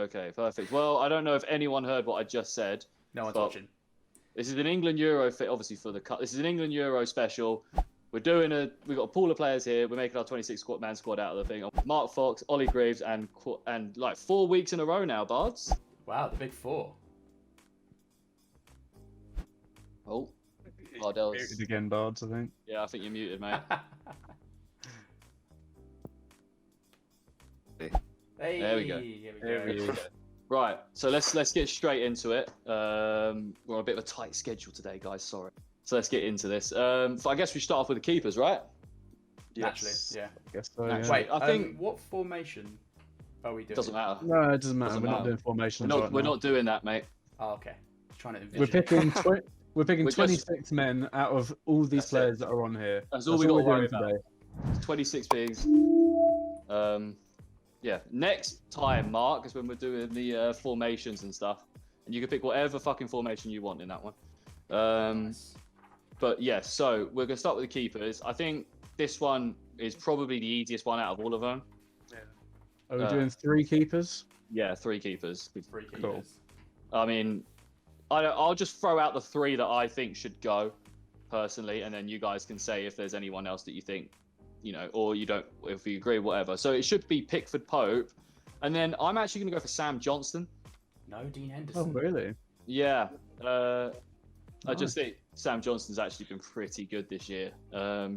Okay, perfect. Well, I don't know if anyone heard what I just said. No one's watching. This is an England Euro fit, obviously for the cut. This is an England Euro special. We've got a pool of players here. We're making our 26-man squad out of the thing. Mark Fox, Ollie Greaves, and like 4 weeks in a row now, Bards. Wow, the big four. Oh, Bardell's Muted again, Bards, I think. Yeah, I think you're muted, mate. Hey, There we go. Here we go. Right, so let's get straight into it. We're on a bit of a tight schedule today, guys. Sorry. So let's get into this. So I guess we start off with the keepers, right? Naturally, yeah. I guess so, Naturally. yeah. Wait, I think what formation are we doing? it doesn't matter. No, it doesn't matter. Doesn't We're matter. not doing formations. We're not doing that, mate. Oh, okay. Trying to envision. We're picking We're just- 26 men out of all these That's players that are on here. That's all we got to we're worry doing about. today. 26 pigs. Yeah. Next time, Mark, is when we're doing the formations and stuff, and you can pick whatever fucking formation you want in that one. Nice. But yeah, so we're gonna start with the keepers. I think this one is probably the easiest one out of all of them. Are we doing 3 keepers? Yeah, 3 keepers. Three keepers. Cool. I mean, I'll just throw out the 3 that I think should go, personally, and then you guys can say if there's anyone else that you think, or you don't, if you agree, whatever. So it should be Pickford Pope, and then I'm actually going to go for Sam Johnston. No, Dean Oh, Henderson. really? Yeah, I just Nice. think Sam Johnston's actually been pretty good this year,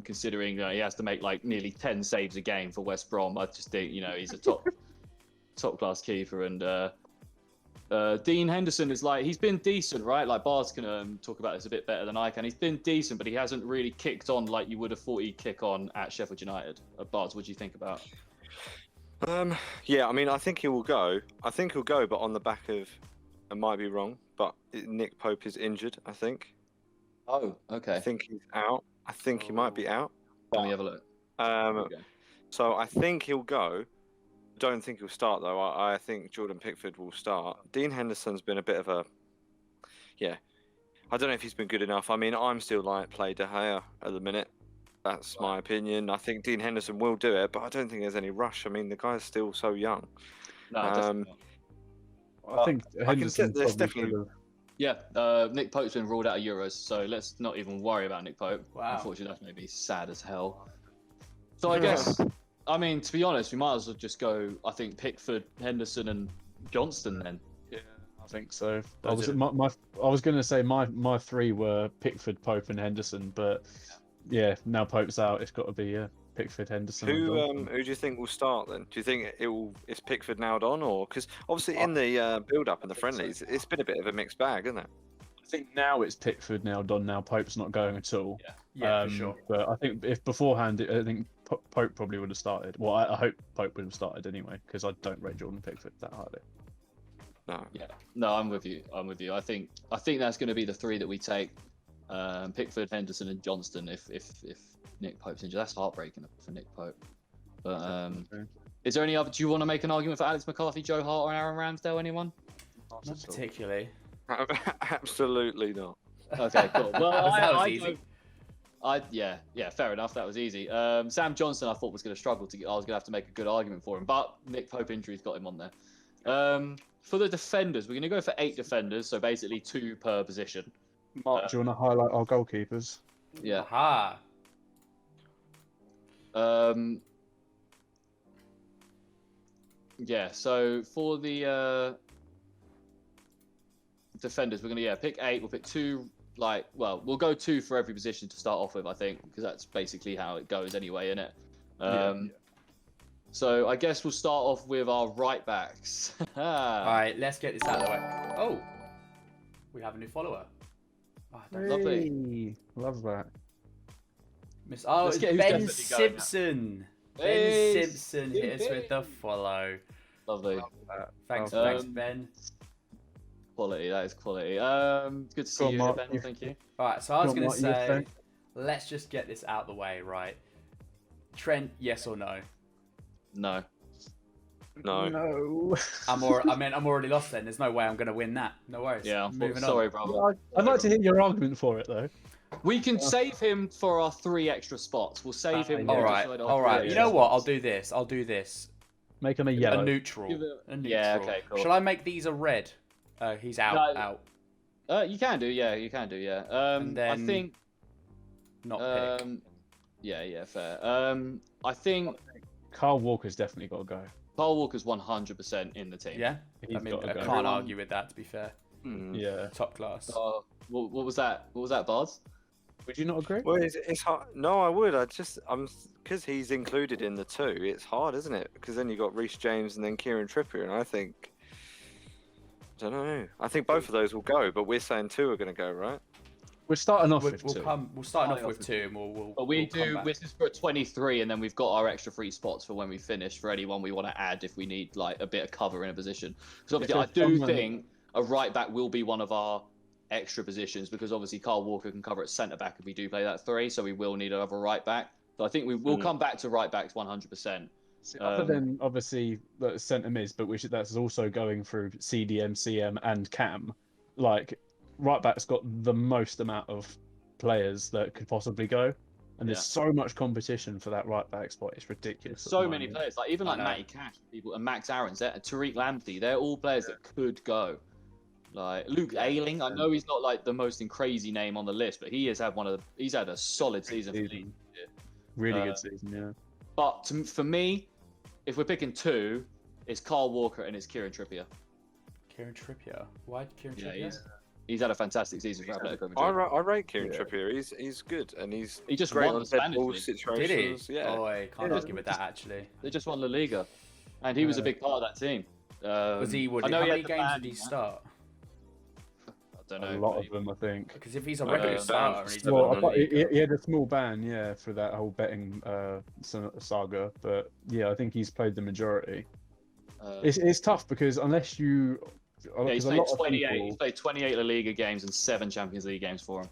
considering he has to make like nearly 10 saves a game for West Brom. I just think, he's a top class keeper, and Dean Henderson is he's been decent, right? Like Bars can talk about this a bit better than I can. He's been decent, but he hasn't really kicked on like you would have thought he'd kick on at Sheffield United. Bars, what do you think about? Yeah, I mean, I think he will go. But on the back of, I might be wrong, but Nick Pope is injured, I think. Oh, okay. I think he's out. I think he might be out. Let me have a look. Okay. So I think he'll go. Don't think he'll start, though. I think Jordan Pickford will start. Dean Henderson's been a bit of a... Yeah. I don't know if he's been good enough. I mean, I'm still play De Gea at the minute. That's my opinion. I think Dean Henderson will do it, but I don't think there's any rush. I mean, the guy's still so young. No, definitely not. I think I can Henderson set this probably definitely- should've- Yeah, Nick Pope's been ruled out of Euros, so let's not even worry about Nick Pope. Wow. Unfortunately, that's maybe sad as hell. So I guess, I mean, to be honest, we might as well just go, I think, Pickford, Henderson, and Johnston then. Yeah, I think so. Those I was going to say my 3 were Pickford, Pope, and Henderson, but yeah, now Pope's out. It's got to be Pickford, Henderson. and Johnston. Who do you think will start then? Do you think is Pickford nailed on, or because obviously in the build-up and the friendlies, it's been a bit of a mixed bag, isn't it? I think now it's Pickford now done. Now Pope's not going at all. Yeah, for sure. But I think if beforehand, I think Pope probably would have started. Well, I hope Pope would have started anyway, because I don't rate Jordan Pickford that highly. No. Yeah, no, I'm with you. I think that's going to be the 3 that we take. Pickford, Henderson, and Johnston. If Nick Pope's injured, that's heartbreaking for Nick Pope. But is there any other? Do you want to make an argument for Alex McCarthy, Joe Hart, or Aaron Ramsdale? Anyone? Not particularly. Absolutely not. Okay, cool. Well, That was easy. Yeah, fair enough. That was easy. Sam Johnston, I thought was going to struggle to get. I was going to have to make a good argument for him, but Nick Pope injury's got him on there. For the defenders, we're going to go for 8 defenders, so basically 2 per position. Mark, do you want to highlight our goalkeepers? Yeah. Aha. Yeah. So for the defenders, we're gonna pick 8. We'll pick 2. We'll go 2 for every position to start off with, I think, because that's basically how it goes anyway, isn't it? So I guess we'll start off with our right backs. All right, let's get this out of the way. Oh, we have a new follower. Oh, Lovely. Hey, love that. Let's it's get who's Ben definitely going now. Simpson. Hey, Ben Simpson hit us with the follow. Lovely. Thanks, Um, Ben. Quality. That is quality. Good to see Go on, you, Mark. Ben. Thank you. All right, so I was Go on, going to Mark, you say, say. let's just get this out the way, right? Trent, yes or no? No. No. No. I'm already lost then. There's no way I'm going to win that. No worries. Yeah. Moving Sorry, on. brother. I'd like to hear your argument for it, though. We can save him for our 3 extra spots. We'll save him. Yeah. All right, decide our all 3 right. extra You know what? spots. I'll do this. Make him a A yellow. neutral. Give it- A neutral. Yeah, okay, cool. Shall I make these a red? He's out. No. Out. You can do, yeah, you can do, yeah. And I then think, Not pick. yeah, fair. I think Carl Walker's definitely got to go. Carl Walker's 100% in the team. Yeah. He's I mean, gotta I go. can't Everyone- argue with that. To be fair, Hmm. Yeah. top class. What was that? What was that, Bars? Would you not agree? Well, it's hard. No, I would. I'm because he's included in the two. It's hard, isn't it? Because then you got Reece James and then Kieran Trippier, and I think, I don't know. I think both of those will go, but we're saying two are going to go, right? We're starting off We'll with two. start off Starting with two, and we'll. But we we'll come do. back. This is for 23, and then we've got our extra free spots for when we finish for anyone we want to add if we need like a bit of cover in a position. Because obviously, I If do someone- think a right back will be one of our extra positions because obviously Carl Walker can cover at centre back if we do play that 3, so we will need another right back. So I think we will come back to right backs 100%. Other than obviously the centre mids, but that's also going through CDM, CM, and Cam. Like right back's got the most amount of players that could possibly go, and there's so much competition for that right back spot. It's ridiculous. at So the many moment. players, like even I like know. Matty Cash, people, and Max Aarons, and Tariq Lamptey, they're all players that could go. Like Luke Ayling, I know he's not like the most crazy name on the list, but he has had he's had a solid season. For Leeds. Really Uh, good season, yeah. But for me, if we're picking two, it's Carl Walker and it's Kieran Trippier. Kieran Trippier. Why Kieran Yeah, Trippier? he's had a fantastic season for Atletico I, Madrid. I rate Kieran Yeah. Trippier. He's good, and he's He just great won on the dead Spanish ball league. Did situations. he? Yeah. Oh, I can't Yeah. argue with that actually. They just won La Liga, and he was a big part of that team. Was he? I How know he many had the games ban, did he man. start? I don't know. A lot but of them, I think. Because if he's a Uh, regular ban starter for and he's seven Well, won I the thought league, he had a small ban, yeah, for that whole betting saga. But yeah, I think he's played the majority. It's tough because unless you, Yeah, he's because a played lot of 28. people, He's played 28 La Liga games and 7 Champions League games for him.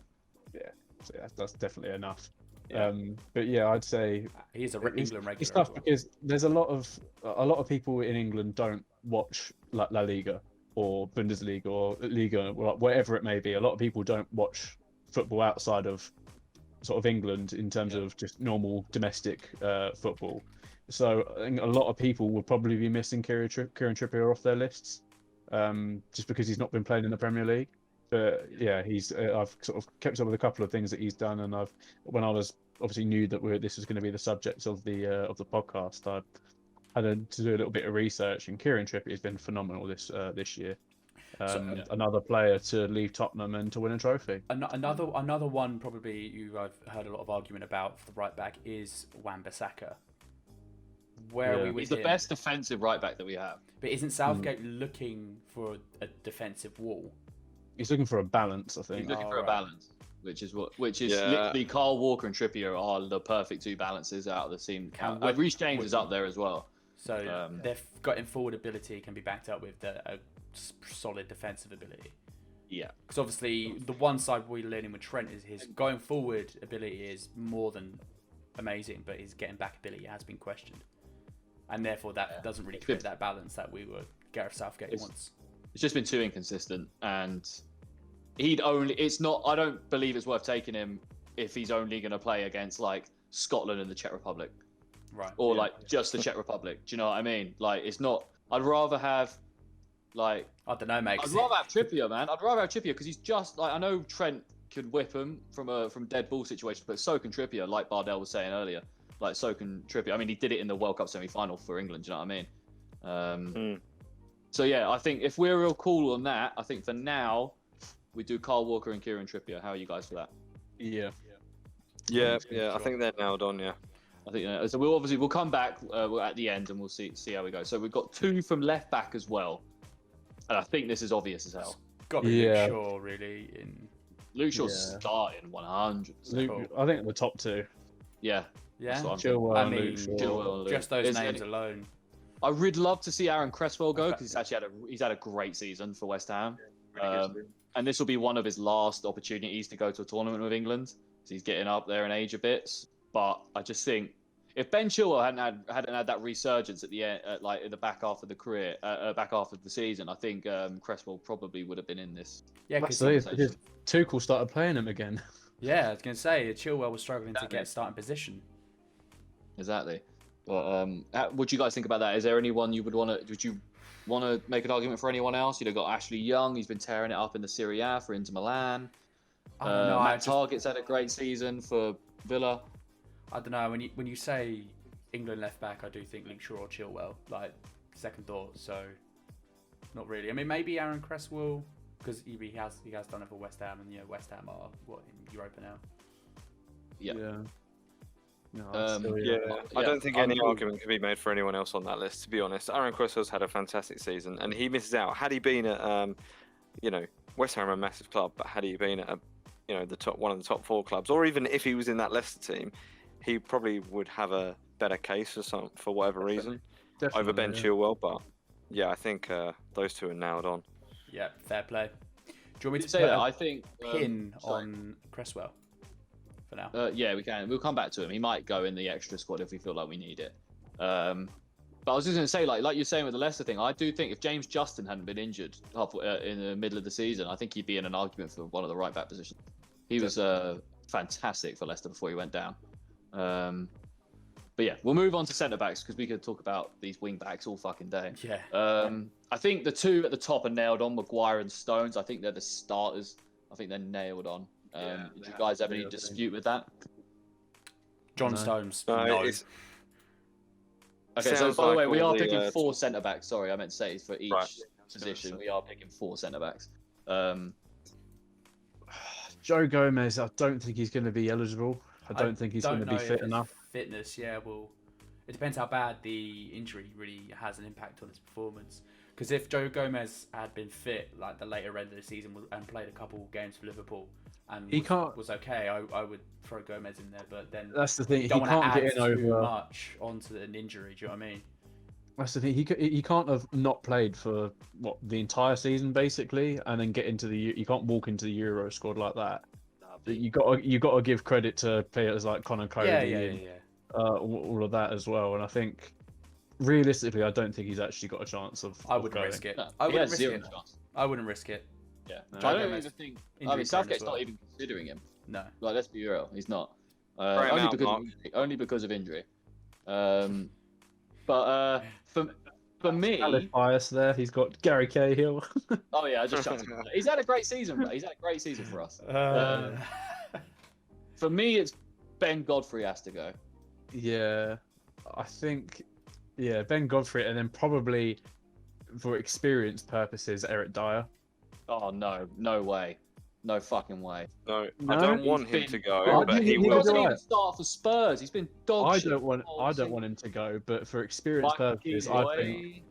so yeah, that's definitely enough. Yeah. But yeah, I'd say he's a it's, England regular. it's as tough well. because there's a lot of people in England don't watch like La Liga or Bundesliga or Liga or whatever it may be. A lot of people don't watch football outside of sort of England in terms of just normal domestic football. So I think a lot of people will probably be missing Kieran Trippier off their lists, just because he's not been playing in the Premier League. But yeah, he's I've sort of kept up with a couple of things that he's done, and when I was obviously knew that this was going to be the subject of the podcast, I had to do a little bit of research, and Kieran Trippier has been phenomenal this year. Another player to leave Tottenham and to win a trophy. Another one probably I've heard a lot of argument about for the right back is Wan-Bissaka. Where are we with He's the him? best defensive right back that we have. But isn't Southgate looking for a defensive wall? He's looking for a balance, I think. He's looking Oh, for a right. balance, which is Yeah. literally Carl Walker and Trippier are the perfect two balances out of the team. Reece James is up there as well. So they've got in forward ability can be backed up with a solid defensive ability. Yeah. Because obviously the one side we're learning with Trent is his going forward ability is more than amazing, but his getting back ability has been questioned, and therefore that doesn't really create that balance that Gareth Southgate wants. It's just been too inconsistent, and it's not. I don't believe it's worth taking him if he's only going to play against like Scotland and the Czech Republic, Right. or like just the Czech Republic. Do you know what I mean? Like it's not. I'd rather have like I don't know, mate. I'd rather have Trippier, man. I'd rather have Trippier because he's just like I know Trent could whip him from dead ball situations, but so can Trippier, like Bardell was saying earlier. Like so can Trippier. I mean, he did it in the World Cup semi-final for England. Do you know what I mean? So yeah, I think if we're real cool on that, I think for now we do Carl Walker and Kieran Trippier. How are you guys for that? Yeah. Yeah. I think they're nailed on. Yeah. I think so. We'll come back at the end and we'll see how we go. So we've got 2 from left back as well, and I think this is obvious as hell. Got to be Luke Shaw really in. Luke Shaw's starting 100%. I think the top 2. Yeah. Yeah. That's what I'm Chilwell I and mean, Luke Shaw. Chilwell and Luke. just those Is names any- alone. I would love to see Aaron Cresswell go because he's had a great season for West Ham, and this will be one of his last opportunities to go to a tournament with England. So he's getting up there in age a bit, but I just think if Ben Chilwell hadn't had that resurgence at the end, like in the back half of the career, back half of the season, I think Cresswell probably would have been in this. Yeah, Because Tuchel started playing him again. yeah, I was going to say Chilwell was struggling to get starting position. Exactly. But what do you guys think about that? Is there anyone you would want to? Would you want to make an argument for anyone else? Got Ashley Young. He's been tearing it up in the Serie A for Inter Milan. I don't know. Matt Targett's had a great season for Villa. I don't know. When you say England left back, I do think Luke Shaw or Chilwell. Like second thought. So not really. I mean, maybe Aaron Cresswell because he has done it for West Ham, and West Ham are in Europa now. Yeah. No, I don't think any argument can be made for anyone else on that list, to be honest. Aaron Cresswell's had a fantastic season, and he misses out. Had he been at, West Ham are a massive club, but had he been at, one of the top 4 clubs, or even if he was in that Leicester team, he probably would have a better case for whatever reason over Ben Chilwell. But yeah, I think those two are nailed on. Yeah, fair play. Do you want me to say that? I think pin on Cresswell. For now. Yeah, we can. We'll come back to him. He might go in the extra squad if we feel like we need it. But I was just going to say, like you're saying with the Leicester thing, I do think if James Justin hadn't been injured in the middle of the season, I think he'd be in an argument for one of the right back positions. He was fantastic for Leicester before he went down. But yeah, we'll move on to centre backs because we could talk about these wing backs all fucking day. Yeah. I think the two at the top are nailed on, Maguire and Stones. I think they're the starters. I think they're nailed on. Do you guys have any dispute with that? John Stones. No. Okay, so by the way, we are picking 4 centre backs. Sorry, I meant to say for each position. We are picking 4 centre backs. Joe Gomez, I don't think he's going to be eligible. I don't think he's going to be fit enough. Fitness, well, it depends how bad the injury really has an impact on his performance. Because if Joe Gomez had been fit, like the later end of the season, and played a couple games for Liverpool, and was okay, I would throw Gomez in there. But then that's the thing. He can't get in too much onto an injury. Do you know what I mean? That's the thing. He can't have not played for the entire season basically, and then get into you can't walk into the Euro squad like that. You got to give credit to players like Conor Cody. All of that as well, and I think realistically, I don't think he's actually got a chance of. I wouldn't risk it. I wouldn't risk it. Yeah, no, I don't even think. I mean, Southgate's not even considering him. No, like let's be real, he's not. Only because of injury. But for me, bias there. He's got Gary Cahill. Oh yeah, I just chucked him. He's had a great season. He's had a great season for us. For me, it's Ben Godfrey has to go. Yeah, I think. Yeah, Ben Godfrey, and then probably for experience purposes, Eric Dyer. Oh no way, no fucking way. No, I don't want him to go, but he will. He doesn't even start for Spurs. He's been dog shit. I don't want him to go, but for experience purposes, I think.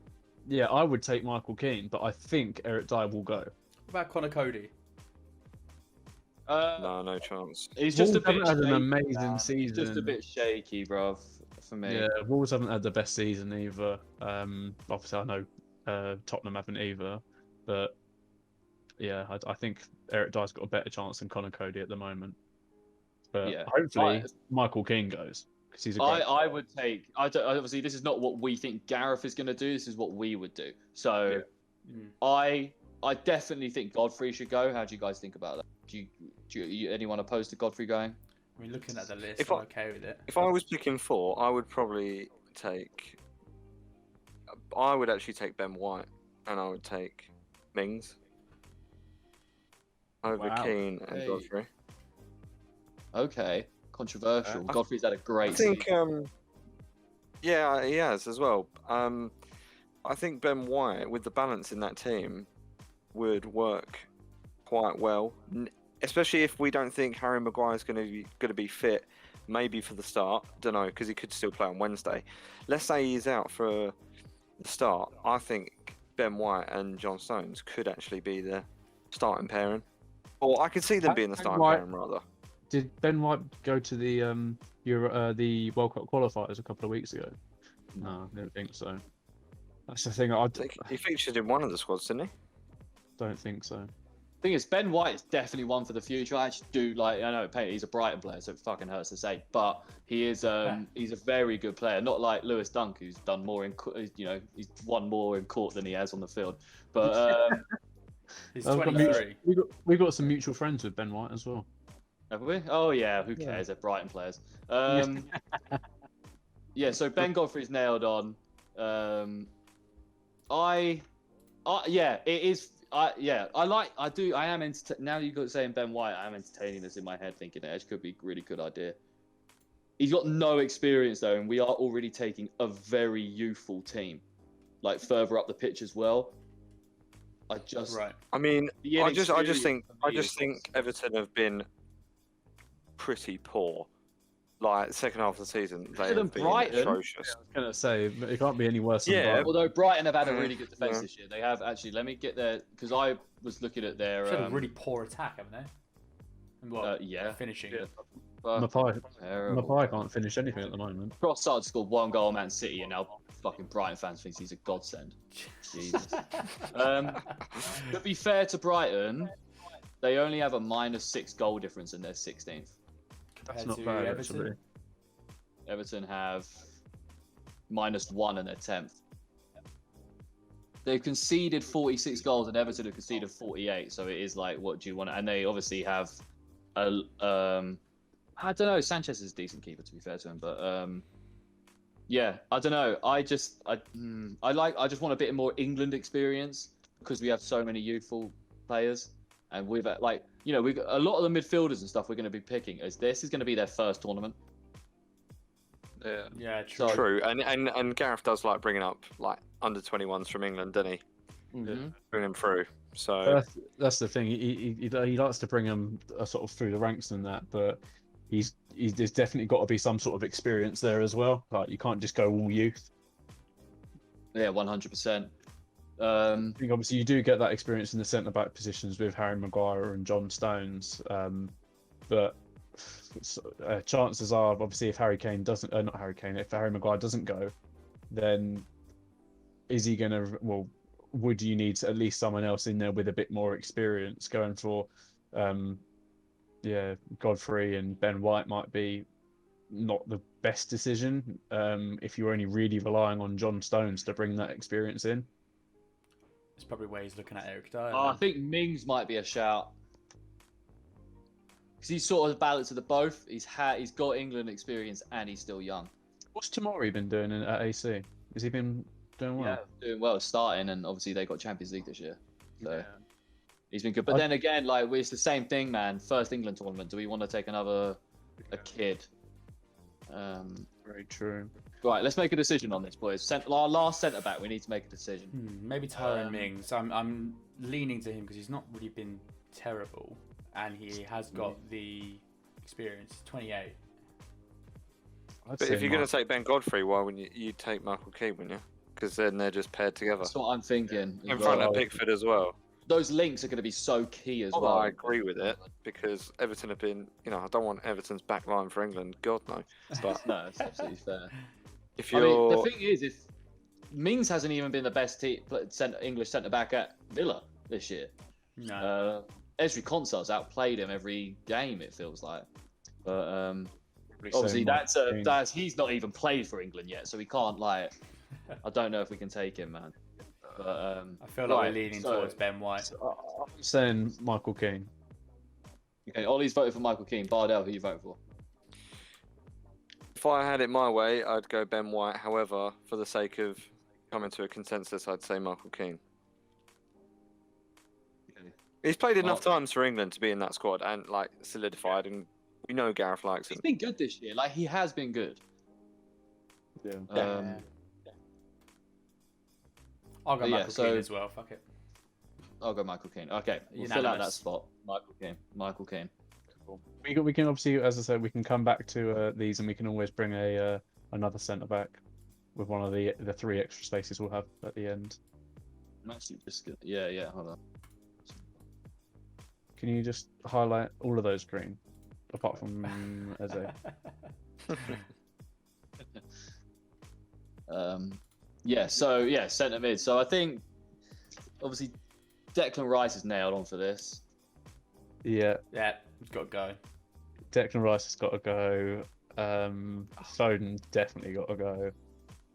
Yeah, I would take Michael Keane, but I think Eric Dyer will go. What about Conor Cody? No chance. He's just had an amazing season. He's just a bit shaky, bruv, for me. Yeah, Wolves haven't had the best season either. Obviously, I know Tottenham haven't either, but yeah, I think Eric Dyer's got a better chance than Conor Cody at the moment. But hopefully, Michael Keane goes because he's a great I would take. Obviously, this is not what we think Gareth is going to do. This is what we would do. So, I definitely think Godfrey should go. How do you guys think about that? Do you anyone opposed to Godfrey going? I mean, looking at the list, I'm okay with it. If I was picking 4, I would probably take. I would actually take Ben White, and I would take Mings over Keane and Godfrey. Okay, controversial. Godfrey's had a great season. Yeah, he has as well. I think Ben White, with the balance in that team, would work quite well, especially if we don't think Harry Maguire's going to be fit, maybe for the start. Don't know, because he could still play on Wednesday. Let's say he's out for the start. I think Ben White and John Stones could actually be the starting pairing, or I could see them being the starting pairing rather. Did Ben White go to the the World Cup qualifiers a couple of weeks ago? No, I don't think so. That's the thing. He featured in one of the squads, didn't he? Don't think so. Thing is, Ben White is definitely one for the future. I actually do I know he's a Brighton player, so it fucking hurts to say, but he is he's a very good player. Not like Lewis Dunk, who's done more in he's won more in court than he has on the field. But he's 23. We got some mutual friends with Ben White as well. Have we? Oh yeah, who cares? They're Brighton players. yeah. So Ben Godfrey's nailed on. Yeah, it is. I am now you got saying Ben White. I am entertaining this in my head, thinking it could be a really good idea. He's got no experience though, and we are already taking a very youthful team, like further up the pitch as well. Right. I mean, The I just think inexperience. Everton have been pretty poor. Like second half of the season, they Better than have been Brighton. atrocious. I was gonna say it can't be any worse than Yeah. Brighton. Although Brighton have had a really good defense Yeah. this year, they have actually. Let me get there because I was looking at their. They've had a really poor attack, haven't they? And what? Yeah. Finishing. Yeah. Terrible. Mapai can't finish anything at the moment. Trossard scored 1 goal, Man City, and now fucking Brighton fans thinks he's a godsend. Jesus. To be fair to Brighton, they only have a -6 goal difference in their 16th. That's Compared not to bad Everton. actually. Everton have -1 in their 10th. They've conceded 46 goals, and Everton have conceded 48. So it is like, what do you want? And they obviously have a I don't know. Sanchez is a decent keeper, to be fair to him, but yeah, I don't know. I just want a bit more England experience because we have so many youthful players, and we've we've got a lot of the midfielders and stuff we're going to be picking as this is going to be their first tournament. Yeah. Yeah, true. So- True, and Gareth does like bringing up like under 21s from England, doesn't he? Mhm. Bring them through. So That's the thing. He likes to bring them sort of through the ranks and that, but there's definitely got to be some sort of experience there as well. Like you can't just go all youth. Yeah, 100%. I think obviously you do get that experience in the centre back positions with Harry Maguire and John Stones, but chances are obviously if Harry Maguire doesn't go, then is he gonna? Well, would you need at least someone else in there with a bit more experience going for? Godfrey and Ben White might be not the best decision if you're only really relying on John Stones to bring that experience in. It's probably where he's looking at Eric Dyer. I think Mings might be a shout because he's sort of balanced of the both. He's got England experience and he's still young. What's Tamori been doing at AC? Has he been doing well? Yeah, doing well, starting, and obviously they got Champions League this year, so Yeah. he's been good. But then again, like it's the same thing, man. First England tournament. Do we want to take a kid? Very true. Right, let's make a decision on this, boys. Our last centre back. We need to make a decision. Maybe Tyrone Mings. I'm leaning to him because he's not really been terrible, and he has got the experience. He's 28. but if you're going to take Ben Godfrey, why wouldn't you take Michael Kane, wouldn't you? Because then they're just paired together That's what I'm thinking. in as front well. of Pickford as well. Those links are going to be so key as well. I agree with it because Everton have been, I don't want Everton's back line for England, God no. But No, it's absolutely fair. if I you're, mean, the thing is, if Mings hasn't even been the best English centre back at Villa this year. No. Esri Konsa's outplayed him every game. It feels like, but Probably obviously say that's he's not even played for England yet, so we can't like. I don't know if we can take him, man. But I feel like we're leaning towards Ben White. I'm saying Michael Keane. Okay, Ollie's voted for Michael Keane. Bardell, who you voting for? if I had it my way, I'd go Ben White. However, for the sake of coming to a consensus, I'd say Michael Keane. Okay. He's played enough times for England to be in that squad and like solidified, and we know Gareth likes him. He's been good this year. Like he has been good. Yeah. I'll go yeah, Michael so- Keane as well. Fuck it. I'll go Michael Keane. Okay, we'll fill out that Unanimous. spot. Michael Keane. Michael Keane. We can obviously, as I said, we can come back to these, and we can always bring another centre back with one of the three extra spaces we'll have at the end. I'm actually just good. Yeah. Hold on. Can you just highlight all of those green, apart from Eze? Centre mid. So I think obviously Declan Rice is nailed on for this. Yeah, Yeah, he's got to go. Declan Rice has got to go. Foden definitely got to go.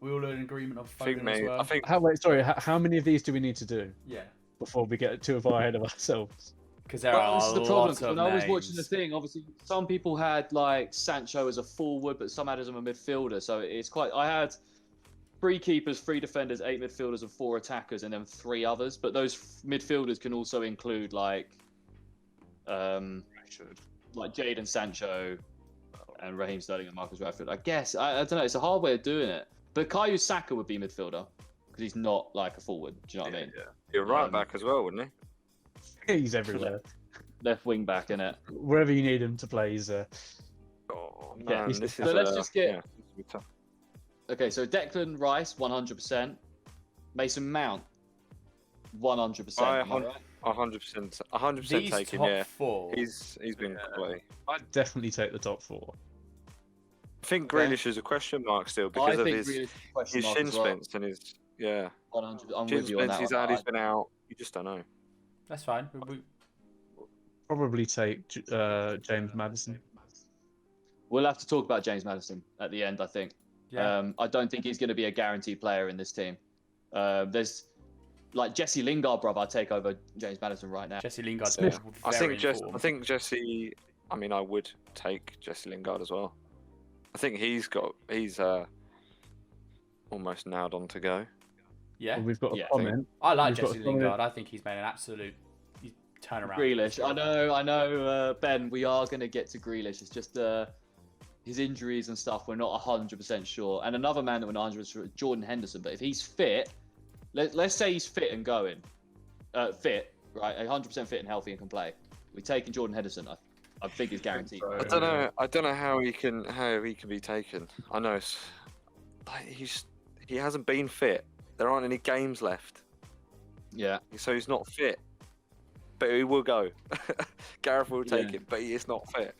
We all in agreement on I think, Foden as well. I think How many of these do we need to do Yeah. before we get too far ahead of ourselves? Because there Well, are this is a the problem. lot 'Cause of when I was watching the names. thing, obviously some people had like Sancho as a forward, but some had him as a midfielder. So it's quite. I had 3 keepers, 3 defenders, 8 midfielders, and 4 attackers, and then 3 others. But those midfielders can also include like Jadon Sancho and Raheem Sterling and Marcus Rashford. I guess I don't know. It's a hard way of doing it. But Kayu Saka would be midfielder because he's not like a forward. Do you know what I mean? Yeah. You're right back as well, wouldn't he? He's everywhere. Left wing back, innit? Wherever you need him to play, he's Oh Yeah, man, he's- this is. So let's just get- Yeah, this will be tough. Okay, so Declan Rice, 100%. Mason Mount, 100%. I Am I right? 100%, 100% These taken. top Yeah, 4. he's been quality. I'd definitely take the top 4. I think Okay. Grealish is a question mark still I because of think his Grealish is a question mark shin as well. splints and his 100. I'm shin with you on splints. that He's one. had. He's been out. You just don't know. That's fine. Probably take James Maddison. We'll have to talk about James Maddison at the end, I think. Yeah. I don't think he's going to be a guaranteed player in this team. There's like Jesse Lingard, brother. I'd take over James Maddison right now. Jesse Lingard's Smith. I think form. I think Jesse. I mean, I would take Jesse Lingard as well. I think he's almost nailed on to go. Yeah. We've got a Yeah. comment. I like We've got Jesse a comment. Lingard. I think he's made an absolute turnaround. Grealish. I know, Ben. We are going to get to Grealish. It's just his injuries and stuff. We're not 100% sure. And another man that we're not 100% sure is Jordan Henderson. But if he's fit, let's say he's fit and going, fit, right, 100% fit and healthy and can play. We're taking Jordan Henderson. I think it's guaranteed. So, I don't know how he can be taken. I know he hasn't been fit. There aren't any games left, Yeah. so he's not fit. But he will go. Gareth will take Yeah. it, but he is not fit.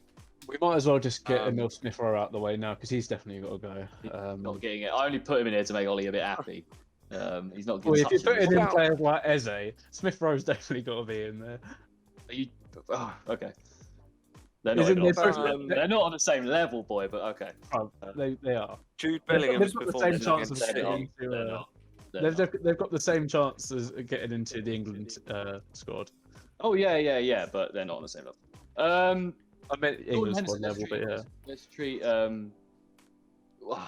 We might as well just get Um, Emil Smith Rowe out the way now because he's definitely got to go. Not getting it. I only put him in here to make Ollie a bit happy. He's not Well, getting if you're touched. putting in players like Eze, Smith Rowe's definitely got to be in there. Okay. They're not, Isn't even on the there- same level. They're not on the same level, boy, but okay. Oh, they are. Jude They've Bellingham's got the performance same chance against of They're City. not. getting They're into. not. They're not. They've got the same chance as getting into the England squad. Oh, yeah, but they're not on the same level. I meant Jordan England Henderson, squad level, but yeah. let's treat,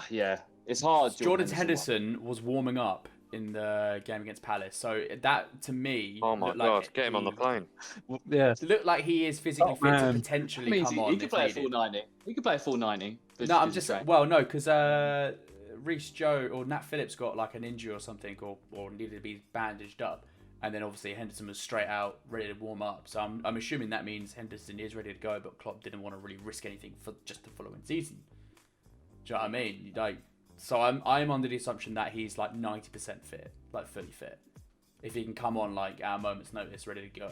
yeah, it's hard. Jordan Henderson was warming up in the game against Palace, so that to me. Oh my looked god, like get him on the plane. Yeah, It looked like he is physically Oh, fit to man. potentially means come on. he could if play a needed. full 90. He could play a full 90. No, I'm just because Reece Joe or Nat Phillips got like an injury or something, or needed to be bandaged up, and then obviously Henderson was straight out, ready to warm up. So I'm assuming that means Henderson is ready to go, but Klopp didn't want to really risk anything for just the following season. Do you know what I mean? So I'm under the assumption that he's like 90% fit, like fully fit. If he can come on like at a moment's notice, ready to go.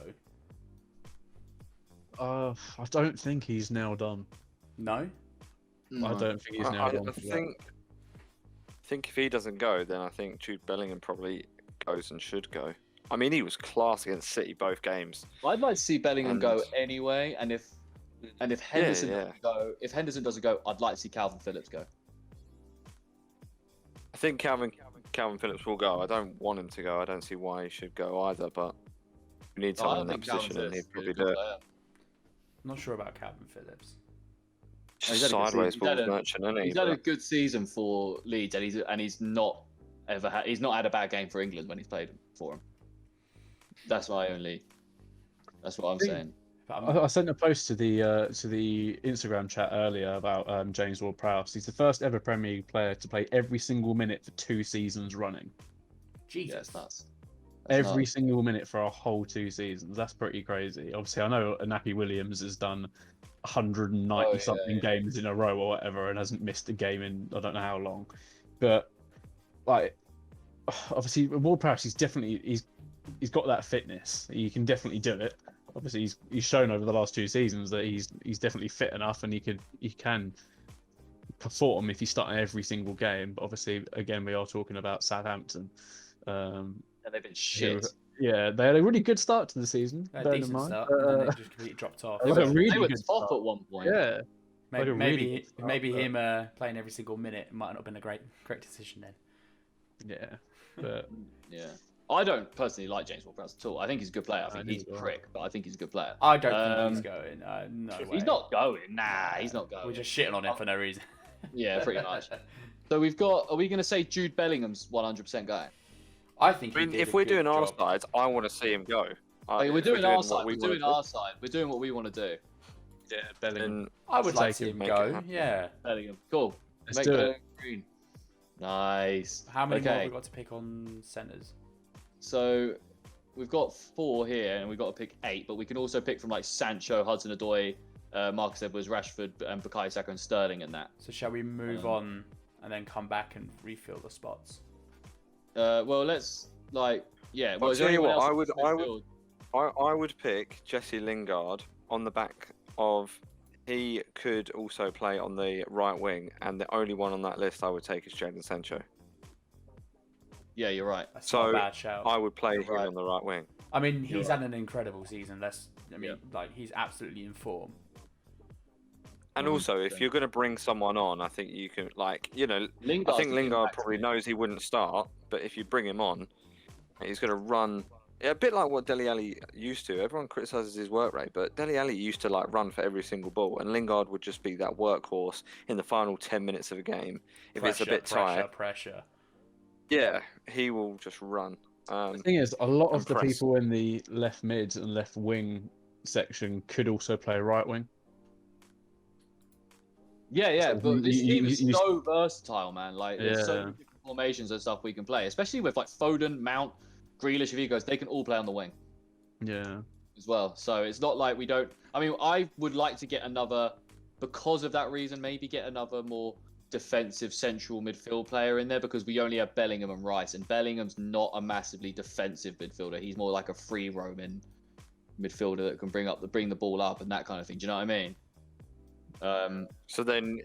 I don't think he's now done. No. I don't think he's now done. I think if he doesn't go, then I think Jude Bellingham probably goes and should go. I mean, he was class against City both games. I'd like to see Bellingham And- go anyway, and if Henderson yeah. doesn't go, if Henderson doesn't go, I'd like to see Calvin Phillips go. I think Calvin Phillips will go. I don't want him to go. I don't see why he should go either, but we need someone in that position, and he'd probably do it. Not sure about Calvin Phillips. He's Just had a good sideways season. He's balls had a- merchant, isn't he? He's had a But good season for Leeds, and he's not had a bad game for England when he's played for him. That's what I'm saying. But I sent a post to the Instagram chat earlier about James Ward-Prowse. He's the first ever Premier League player to play every single minute for 2 seasons running. Jesus. Yes, that's Every nuts. single minute for a whole 2 seasons. That's pretty crazy. Obviously, I know Nappy Williams has done 190 something games in a row or whatever and hasn't missed a game in I don't know how long. But like, obviously, Ward-Prowse, he's got that fitness. He can definitely do it. Obviously, he's shown over the last 2 seasons that he's definitely fit enough and he can perform if he's starting every single game. But obviously, again, we are talking about Southampton. And they've been shit. Yeah, they had a really good start to the season. A bearing in decent mind. start, and then they just completely dropped off. They were really They were good top start. at one point. Yeah, Maybe, like a really good start, maybe but- him playing every single minute might not have been a great decision then. yeah, but Yeah. I don't personally like James Ward-Prowse at all. I think he's a good player. I think he's a prick, but I think he's a good player. I don't think he's going. No way. He's not going. Nah, he's not going. We're just shitting on him for no reason. Yeah, pretty much. So we've got. Are we going to say Jude Bellingham's 100% going? I think. if we're doing our sides, I want to see him go. We're doing our side. We're doing our side. We're doing what we want to do. Yeah, Bellingham. I would like to see him go. Yeah. Bellingham. Cool. Let's do it. Green. Nice. How many more have we got to pick on centres? So we've got 4 here, and we've got to pick 8. But we can also pick from like Sancho, Hudson-Odoi, Marcus Edwards, Rashford, and Bukayo Saka and Sterling and that. So shall we move on and then come back and refill the spots? Well, let's Well, I'll tell you what. I would pick Jesse Lingard on the back of. He could also play on the right wing, and the only one on that list I would take is Jadon Sancho. Yeah, you're right. That's not a bad shout. I would play him on the right wing. I mean, he's had an incredible season. He's absolutely in form. And also, if you're going to bring someone on, I think you can, I think Lingard probably knows he wouldn't start, but if you bring him on, he's going to run. Yeah, a bit like what Dele Alli used to. Everyone criticises his work rate, but Dele Alli used to run for every single ball, and Lingard would just be that workhorse in the final 10 minutes of a game. If it's a bit tight, pressure. Yeah, he will just run. The thing is, a lot of the people in the left mid and left wing section could also play right wing. Yeah, but this team is so versatile, man. There's so many different formations and stuff we can play, especially with Foden, Mount, Grealish, if he goes, they can all play on the wing. Yeah. As well. So it's not like we don't. I mean, I would like to get another, because of that reason, maybe get another more defensive central midfield player in there, because we only have Bellingham and Rice, and Bellingham's not a massively defensive midfielder. He's more like a free roaming midfielder that can bring the ball up and that kind of thing. Do you know what I mean? So then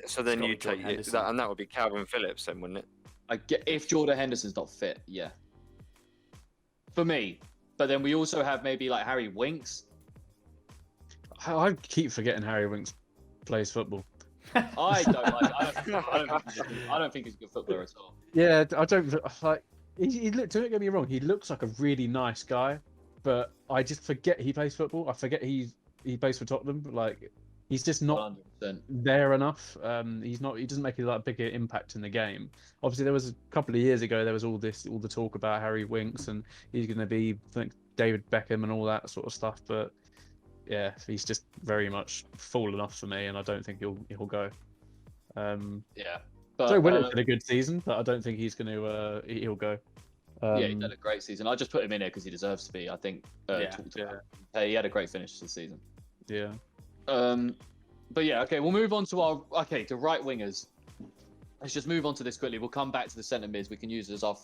you take that, and that would be Calvin Phillips, then, wouldn't it? I get if Jordan Henderson's not fit, yeah. For me, but then we also have maybe Harry Winks. I keep forgetting Harry Winks plays football. I don't think he's a good footballer at all. Yeah, I don't like. Don't get me wrong. He looks like a really nice guy, but I just forget he plays football. I forget he plays for Tottenham. But he's just not 100%. there enough. He's not. He doesn't make a bigger impact in the game. Obviously, there was a couple of years ago. There was all the talk about Harry Winks, and he's going to be David Beckham and all that sort of stuff. But yeah, he's just very much fallen off for me, and I don't think he'll go. Yeah. But, Joe Willock's had a good season, but I don't think he's going to. He'll go. Yeah, he had a great season. I just put him in here because he deserves to be. I think. He had a great finish this season. Yeah. But yeah, okay, we'll move on to to right wingers. Let's just move on to this quickly. We'll come back to the centre mids. We can use it as our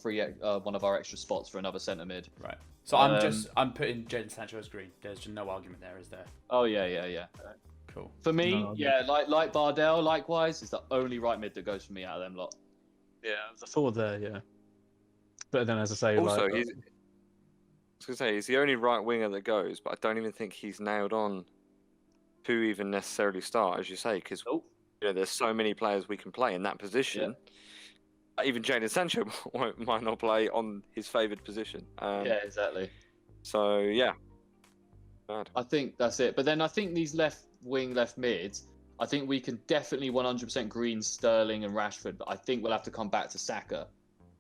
one of our extra spots for another centre mid. Right. So I'm putting Jadon Sancho as green. There's just no argument there, is there? Oh yeah. Cool. For me, like Bardell, likewise, is the only right mid that goes for me out of them lot. Yeah, the forward there, yeah. But then, as I say, also he's the only right winger that goes, but I don't even think he's nailed on who even necessarily start, as you say, because there's so many players we can play in that position. Yeah. Even Jadon Sancho might not play on his favoured position. Yeah, exactly. So yeah, bad. I think that's it. But then I think these left wing, left mids, I think we can definitely 100% green Sterling and Rashford, but I think we'll have to come back to Saka.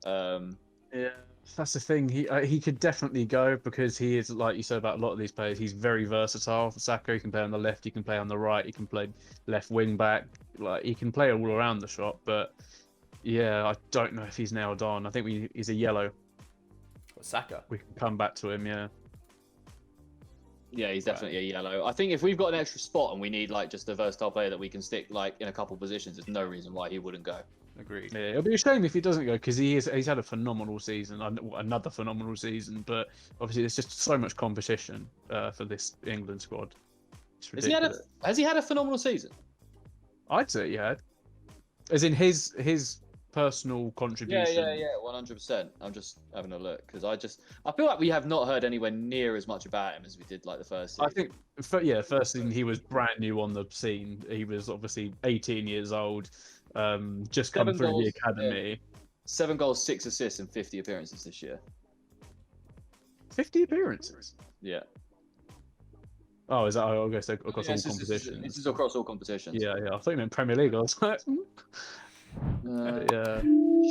Yeah, that's the thing. He could definitely go because he is, like you said about a lot of these players, he's very versatile. Saka, he can play on the left, he can play on the right, he can play left wing back. He can play all around the shot. But yeah, I don't know if he's nailed on. I think he's a yellow. Saka. We can come back to him. Yeah. Yeah, he's definitely a yellow. I think if we've got an extra spot and we need just a versatile player that we can stick in a couple positions, there's no reason why he wouldn't go. Agreed. Yeah, it'll be a shame if he doesn't go because he's had a phenomenal season, another phenomenal season. But obviously, there's just so much competition for this England squad. Has he had a phenomenal season? I'd say he had, as in his personal contribution. Yeah, 100%. I'm just having a look because I feel like we have not heard anywhere near as much about him as we did the first season. I think, first season he was brand new on the scene. He was obviously 18 years old. Just come through the academy. 7 goals, 6 assists, and 50 appearances this year. 50 appearances. Yeah. Oh, is that? I guess across Yeah, all this competitions. This is across all competitions. Yeah. I thought you meant Premier League. I was like, yeah.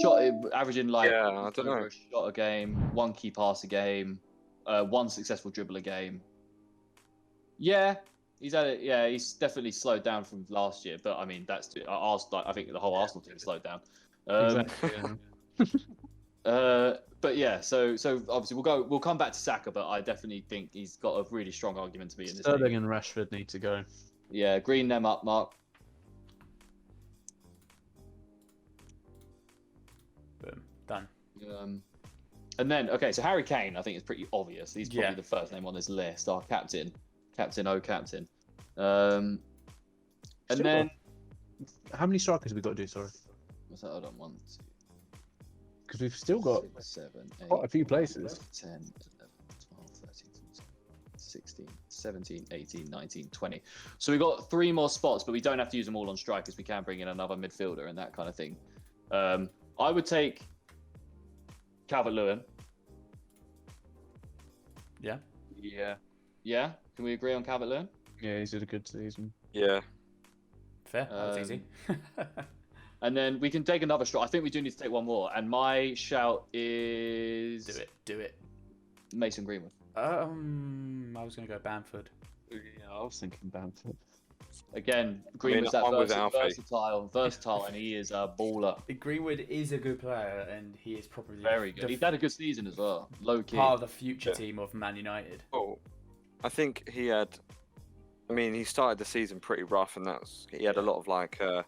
Shot averaging like Yeah, I don't over know. a shot a game, 1 key pass a game, 1 successful dribble a game. Yeah, he's had it. Yeah, he's definitely slowed down from last year. But I mean, that's I think the whole Arsenal team slowed down. Exactly. But yeah, so obviously we'll come back to Saka, but I definitely think he's got a really strong argument to be in this Sterling league. and Rashford need to go. Yeah, green them up, Mark. Boom. Done. And then so Harry Kane, I think it's pretty obvious. He's probably the first name on this list. Our captain. And then How many strikers have we got to do? Sorry, what's that? Hold on, 1, 2, because we've still got 6, 7, 8, quite a few places. 10, 11, 12, 13, 14, 16, 17, 18, 19, 20. So we've got 3 more spots, but we don't have to use them all on strikers. We can bring in another midfielder and that kind of thing. I would take Calvert-Lewin. Yeah. Yeah? Can we agree on Calvert-Lewin? Yeah, he's had a good season. Yeah. Fair. That was easy. And then we can take another shot. I think we do need to take one more. And my shout is... Do it. Mason Greenwood. I was going to go Bamford. Yeah, I was thinking Bamford. Again, Greenwood's I'm with Alfie. versatile, and he is a baller. Greenwood is a good player, and he is probably Very good. He's had a good season as well. Low key. part of the future team of Man United. Oh, I think he had. I mean, he started the season pretty rough, and he had a lot of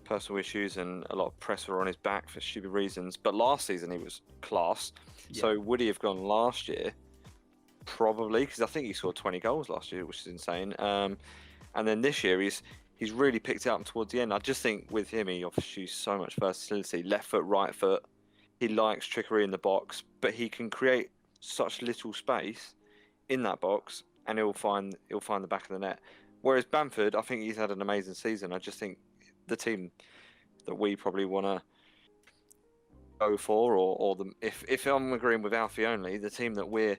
personal issues and a lot of pressure on his back for stupid reasons. But last season he was class. Yeah. So would he have gone last year? Probably, because I think he scored 20 goals last year, which is insane. And then this year he's really picked it up towards the end. I just think with him he offers you so much versatility. Left foot, right foot. He likes trickery in the box, but he can create such little space in that box, and he'll find the back of the net. Whereas Bamford, I think he's had an amazing season. I just think the team that we probably want to go for, if I'm agreeing with Alfie only, the team that we're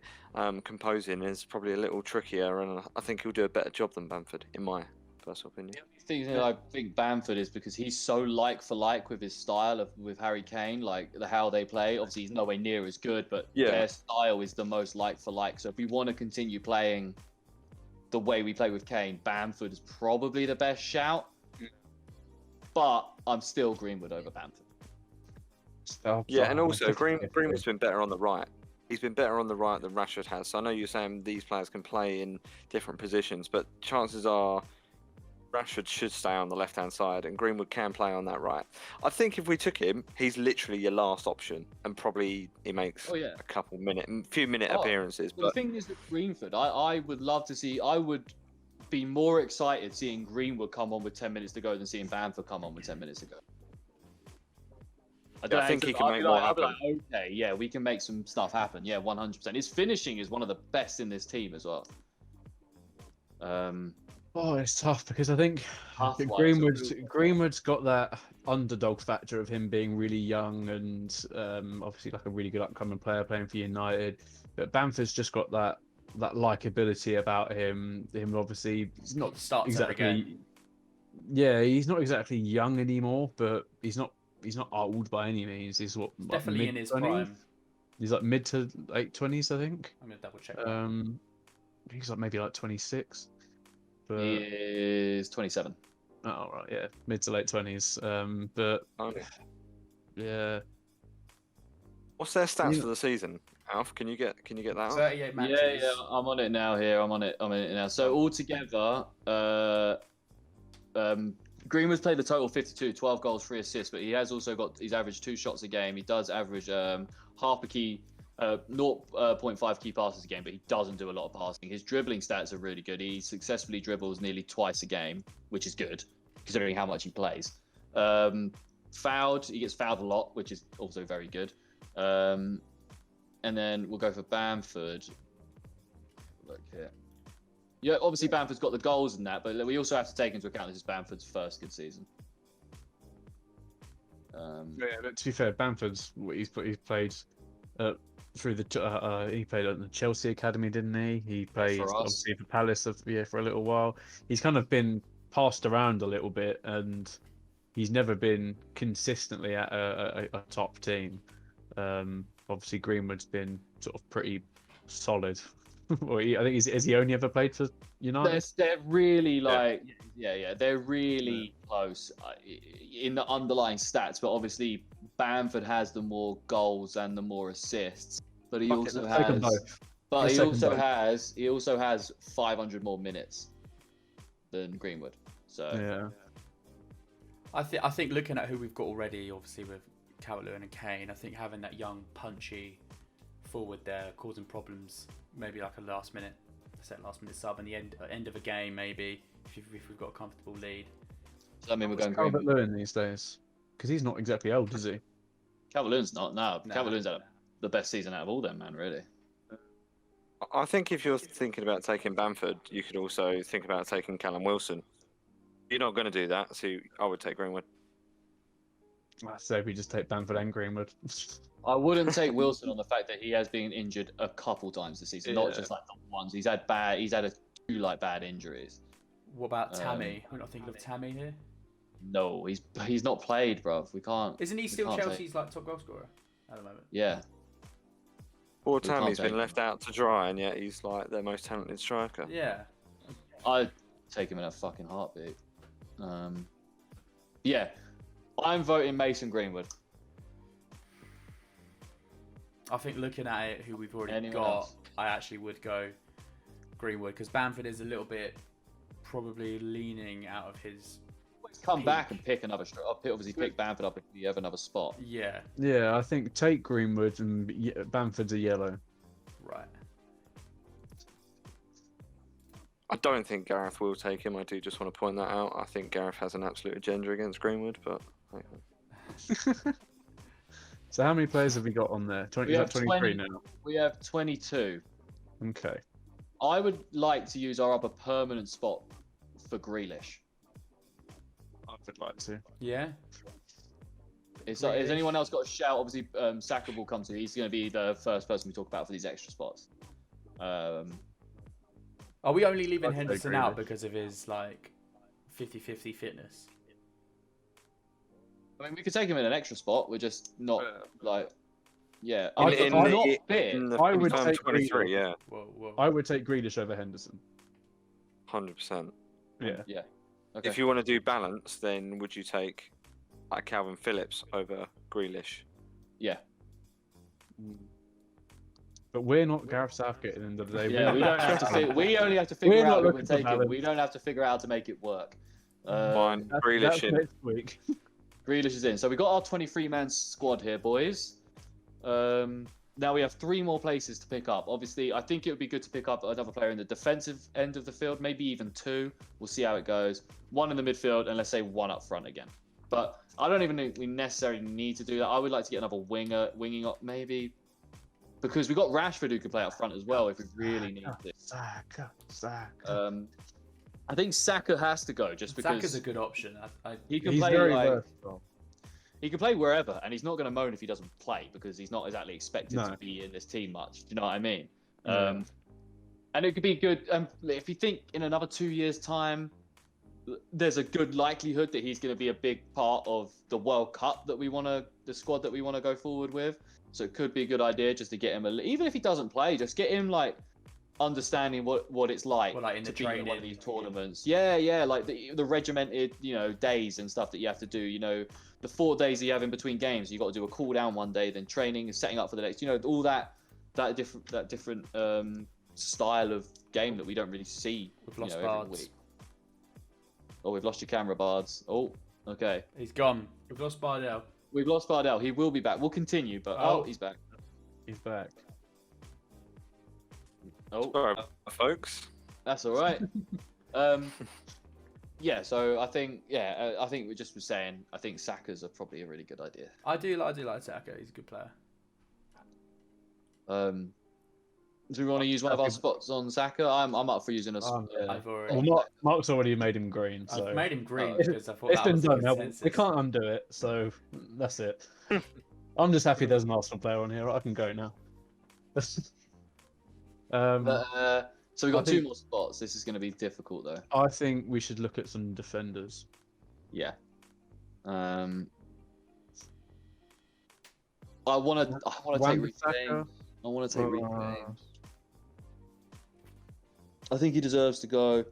composing is probably a little trickier, and I think he'll do a better job than Bamford, in my personal opinion. The thing that I think Bamford is because he's so like for like with his style with Harry Kane, like how they play. Obviously, he's nowhere near as good, but their style is the most like for like. So if we want to continue playing the way we play with Kane, Bamford is probably the best shout. But I'm still Greenwood over Bamford. Yeah, and also Greenwood's been better on the right. He's been better on the right than Rashford has. So I know you're saying these players can play in different positions, but chances are Rashford should stay on the left-hand side and Greenwood can play on that right. I think if we took him, he's literally your last option, and probably he makes a few minute appearances. But the thing is with Greenwood, I would love to see. I would be more excited seeing Greenwood come on with 10 minutes to go than seeing Bamford come on with 10 minutes to go. I think he can make more happen. Okay, yeah, we can make some stuff happen. Yeah, 100%. His finishing is one of the best in This team as well. It's tough because I think Greenwood's got that underdog factor of him being really young and obviously like a really good upcoming player playing for United. But Bamford's just got that likability about him. Obviously, he's not exactly. Yeah, he's not exactly young anymore, but he's not old by any means. He's definitely in his prime. He's like mid to late 20s, I think. I'm gonna double check. He's like maybe like 26. But... He is 27. Oh right, yeah, mid to late 20s. But yeah. What's their stats for the season? Alf, can you get that out? 38 matches. Yeah, I'm on it now. I'm on it now. So altogether, Greenwood's played a total of 52, 12 goals, 3 assists, but he has also he's averaged 2 shots a game. He does average half a key, 0.5 key passes a game, but he doesn't do a lot of passing. His dribbling stats are really good. He successfully dribbles nearly twice a game, which is good considering how much he plays. He gets fouled a lot, which is also very good. And then we'll go for Bamford. Look here. Yeah, obviously Bamford's got the goals and that, but we also have to take into account this is Bamford's first good season. Yeah, but to be fair, Bamford's he's played through the he played at the Chelsea academy, didn't he? He played for us. obviously for Palace for a little while. He's kind of been passed around a little bit, and he's never been consistently at a top team. Obviously Greenwood's been sort of pretty solid. I think has he only ever played for United? They're really they're really close in the underlying stats, but obviously Bamford has the more goals and the more assists, but he also has 500 more minutes than Greenwood. So Yeah. I think looking at who we've got already, obviously with Calvert-Lewin and Kane, I think having that young, punchy forward there causing problems, maybe like a last minute sub in the end of a game, maybe if we've got a comfortable lead. Does that mean we're going Greenwood? Calvert-Lewin these days? Because he's not exactly old, is he? Calvert-Lewin's not. No, Calvert-Lewin's had the best season out of all them, man. Really. I think if you're thinking about taking Bamford, you could also think about taking Callum Wilson. You're not going to do that, so I would take Greenwood. I say we just take Bamford and Greenwood. I wouldn't take Wilson on the fact that he has been injured a couple times this season, not just like the ones. He's had a few bad injuries. What about Tammy? We're not thinking of Tammy here. No, he's not played, bruv. We can't. Isn't he still Chelsea's top goal scorer at the moment? Yeah. Poor Tammy's been left out to dry, and yet he's like their most talented striker. Yeah. I'd take him in a fucking heartbeat. Yeah, I'm voting Mason Greenwood. I think looking at it, who we've already Anyone got, else? I actually would go Greenwood because Bamford is a little bit probably leaning out of his. Come back and pick another strike. Obviously, pick Bamford up if you have another spot. Yeah. Yeah, I think take Greenwood and Bamford's a yellow. Right. I don't think Gareth will take him. I do just want to point that out. I think Gareth has an absolute agenda against Greenwood, but. So how many players have we got on there? 23 now. We have 22. Okay. I would like to use our upper permanent spot for Grealish. I would like to. Yeah. Has anyone else got a shout? Obviously, Saka will come to. He's going to be the first person we talk about for these extra spots. Are we only leaving I'd say Henderson out Grealish. because of his 50-50 fitness? I mean, we could take him in an extra spot. We're just not yeah. I would take 23, Grealish. yeah. Whoa. I would take Grealish over Henderson. 100%. Yeah. Yeah. Okay. If you want to do balance, then would you take Calvin Phillips over Grealish? Yeah. But we're not Gareth Southgate at the end of the day. Yeah, we don't have to. We only have to figure out who we're taking. We don't have to figure out how to make it work. Fine. Grealish That's in. next week. Grealish is in. So we got our 23-man squad here, boys. Now we have 3 more places to pick up. Obviously, I think it would be good to pick up another player in the defensive end of the field, maybe even 2. We'll see how it goes. 1 in the midfield, and let's say 1 up front again. But I don't even think we necessarily need to do that. I would like to get another winger, winging up maybe. Because we've got Rashford who can play up front as well if we really need to. Saka. I think Saka has to go just because Saka's a good option. he can He's play very like, versatile. he can play wherever, and he's not going to moan if he doesn't play because he's not exactly expected No. to be in this team much. Do you know what I mean? Yeah. And it could be good if you think in another 2 years' time, there's a good likelihood that he's going to be a big part of the World Cup that the squad that we want to go forward with. So it could be a good idea just to get him, even if he doesn't play, just get him understanding what it's like, in to the be in one of training. these tournaments. Yeah, like the regimented, days and stuff that you have to do. The 4 days you have in between games, you got to do a cool down one day, then training and setting up for the next. All that different style of game that we don't really see. We've lost every Bards. week. Oh, we've lost your camera, Bards. Oh, okay. He's gone. We've lost Bardell. We've lost Bardell. He will be back. We'll continue, but he's back. He's back. Oh, Sorry, folks. that's all right. Yeah. So I think we just were saying. I think Saka's probably a really good idea. I do like Saka. He's a good player. Do we want to use one of our spots on Saka? I'm up for using a. I've already. Well, Mark's already made him green, so I've made him green It's- because I thought it's that been was the done now. consensus. We can't undo it, so that's it. I'm just happy there's an Arsenal player on here. I can go now. So we've got I think- two more spots. This is going to be difficult, though. I think we should look at some defenders. Yeah. I want to take Reece Wan-Bissaka? James. I want to take Reece Uh, James. I think he deserves to go.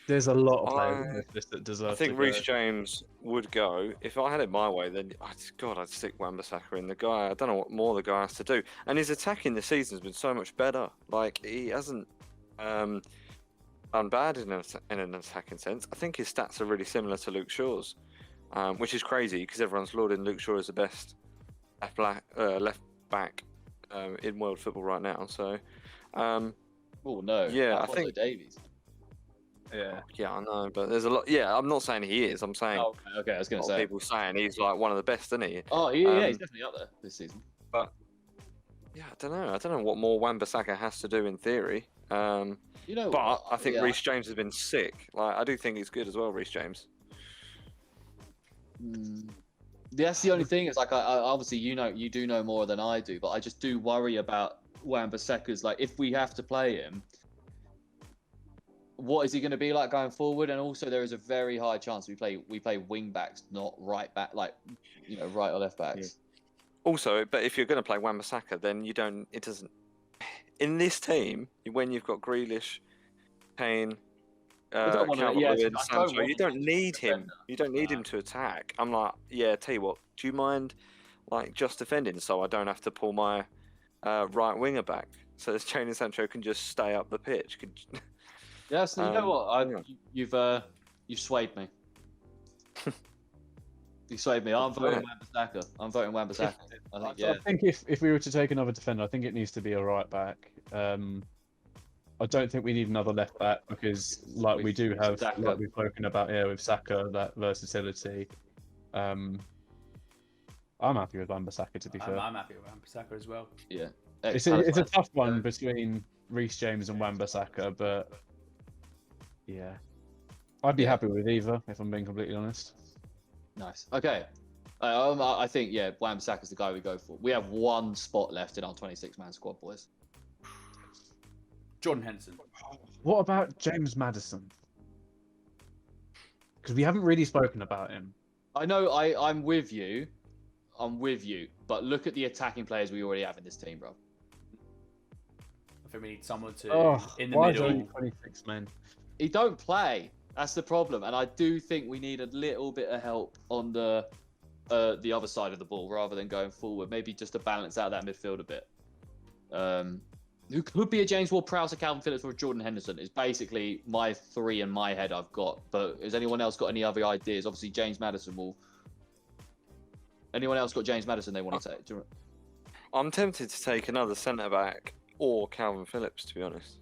There's a lot of players on this list that deserve I think to go. Reece James would go. If I had it my way, then I'd stick Wan-Bissaka in. The guy, I don't know what more the guy has to do. And his attacking this season has been so much better. Like, he hasn't done bad in an attacking sense. I think his stats are really similar to Luke Shaw's, which is crazy because everyone's lauding Luke Shaw as the best left back in world football right now. So, Oh no. Yeah, I Alphonso think- Davies. Yeah. I know, but there's a lot. Yeah, I'm not saying he is. I'm saying Oh, okay. I was a going lot to of say. people saying he's like one of the best, isn't he? Oh, yeah, he's definitely up there this season. Yeah, I don't know. I don't know what more Wan-Bissaka has to do in theory. You know, But I think yeah. Reece James has been sick. Like, I do think he's good as well, Reece James. That's the only thing. Is like, I obviously you do know more than I do, but I just do worry about Wan-Bissaka's. Like, if we have to play him, what is he going to be like going forward? And also, there is a very high chance we play wing backs, not right back, like right or left backs. Also, but if you're going to play Wan-Bissaka, then it doesn't. In this team, when you've got Grealish, Kane, don't wanna- Calvert-Lewin, yeah, I don't Sancho, want you don't him to need defend him. You don't need him to attack. I'm like, yeah, tell you what, do you mind like just defending so I don't have to pull my right winger back so this Jadon Sancho can just stay up the pitch? Yeah, so you know what? yeah. You've swayed me. You swayed me. I'm voting Wan-Bissaka. I'm voting Wan-Bissaka. I think, yeah. I think if we were to take another defender, I think it needs to be a right back. I don't think we need another left back because, like we do have, Saka. like we've spoken about here with Saka, that versatility. I'm happy with Wan-Bissaka, to be fair. I'm happy with Wan-Bissaka as well. Yeah. It's a tough one between Reece James and Wan-Bissaka, but yeah, I'd be happy with either if I'm being completely honest. Nice. Okay. I think Wan-Bissaka's the guy we go for. We have one spot left in our 26-man squad, boys. Jordan Henderson. What about James Maddison? Because we haven't really spoken about him. I know. I'm with you. But look at the attacking players we already have in this team, bro. I think we need someone to in the why middle. is only 26 men? He don't play. That's the problem, and I do think we need a little bit of help on the other side of the ball rather than going forward. Maybe just to balance out that midfield a bit. Who could be a James Ward-Prowse, a Calvin Phillips, or a Jordan Henderson is basically my three in my head I've got. But has anyone else got any other ideas? Obviously, James Maddison will. Anyone else got James Maddison they want to take? I'm tempted to take another centre back or Calvin Phillips, to be honest.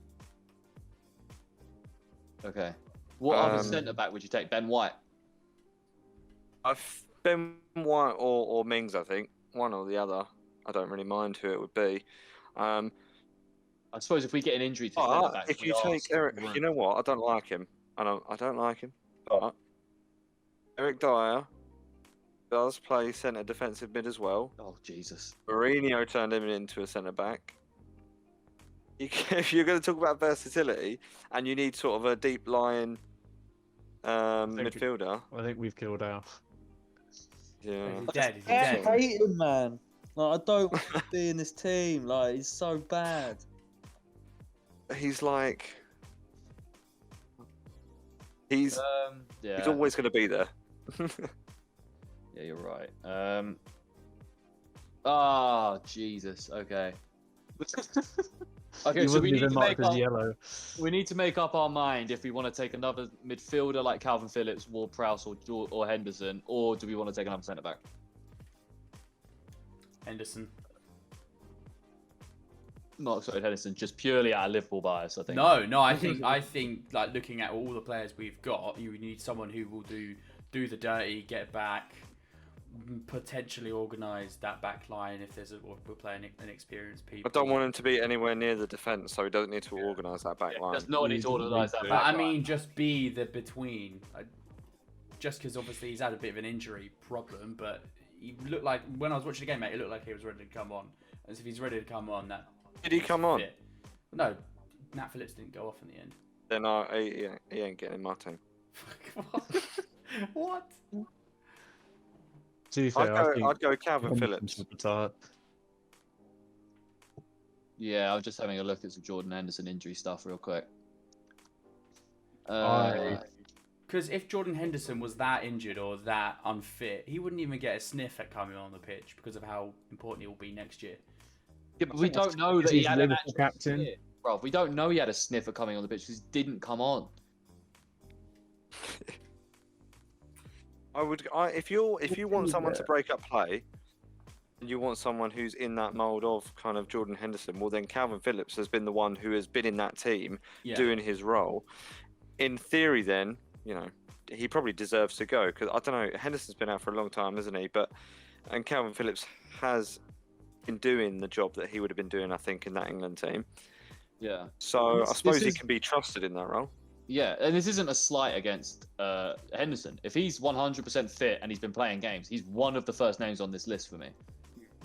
Okay. What other centre back would you take? Ben White. I've Ben White or Mings, I think. One or the other. I don't really mind who it would be. I suppose if we get an injury to centre backs, if you take Eric, you know what? I don't like him. I don't like him. But Eric Dyer does play centre defensive mid as well. Oh Jesus! Mourinho turned him into a centre back. If you're going to talk about versatility and you need sort of a deep lying midfielder, I think we've killed Alf. yeah. He's dead. He's I dead. hate him, man. Like, I don't want to be in this team. Like, he's so bad. He's like, he's always going to be there. Yeah, you're right. Jesus. Okay. Okay, He so wasn't we need even to marked make as up, yellow. we need to make up our mind if we want to take another midfielder like Calvin Phillips, Ward-Prowse, or Henderson, or do we want to take another centre back? Henderson. Not sorry, Henderson, just purely out of Liverpool bias, I think. No. I think like looking at all the players we've got, you need someone who will do the dirty, get back, potentially organise that back line if we're playing inexperienced people. I don't want him to be anywhere near the defence, so he doesn't need to organise that back line. Does not need to organise that But back I line. mean, just be the between. Just because obviously he's had a bit of an injury problem, but he looked like when I was watching the game, mate, it looked like he was ready to come on. As if he's ready to come on, that Did he come on? fit. No, Nat Phillips didn't go off in the end. Then he ain't getting in my team. What? To be fair, I think I'd go Calvin Phillips. should retire. Yeah, I was just having a look at some Jordan Henderson injury stuff real quick. Because if Jordan Henderson was that injured or that unfit, he wouldn't even get a sniff at coming on the pitch because of how important he will be next year. Yeah, but we don't know that he had an actual captain. sniff, bro. We don't know he had a sniff at coming on the pitch because he didn't come on. If you want someone to break up play, and you want someone who's in that mould of kind of Jordan Henderson, well then Calvin Phillips has been the one who has been in that team doing his role. In theory, then he probably deserves to go because I don't know. Henderson's been out for a long time, hasn't he? And Calvin Phillips has been doing the job that he would have been doing, I think, in that England team. Yeah. So I suppose he can be trusted in that role. Yeah, and this isn't a slight against Henderson. If he's 100% fit and he's been playing games, he's one of the first names on this list for me.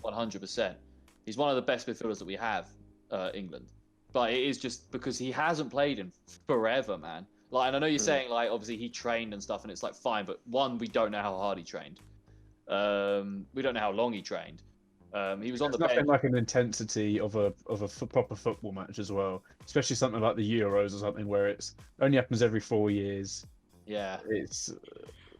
100%. He's one of the best midfielders that we have, England. But it is just because he hasn't played in forever, man. Like, and I know you're saying, like, obviously he trained and stuff, and it's like fine, but one, we don't know how hard he trained. We don't know how long he trained. He was on the bench. Nothing like an intensity of a proper football match as well, especially something like the Euros or something where it only happens every 4 years. Yeah, it's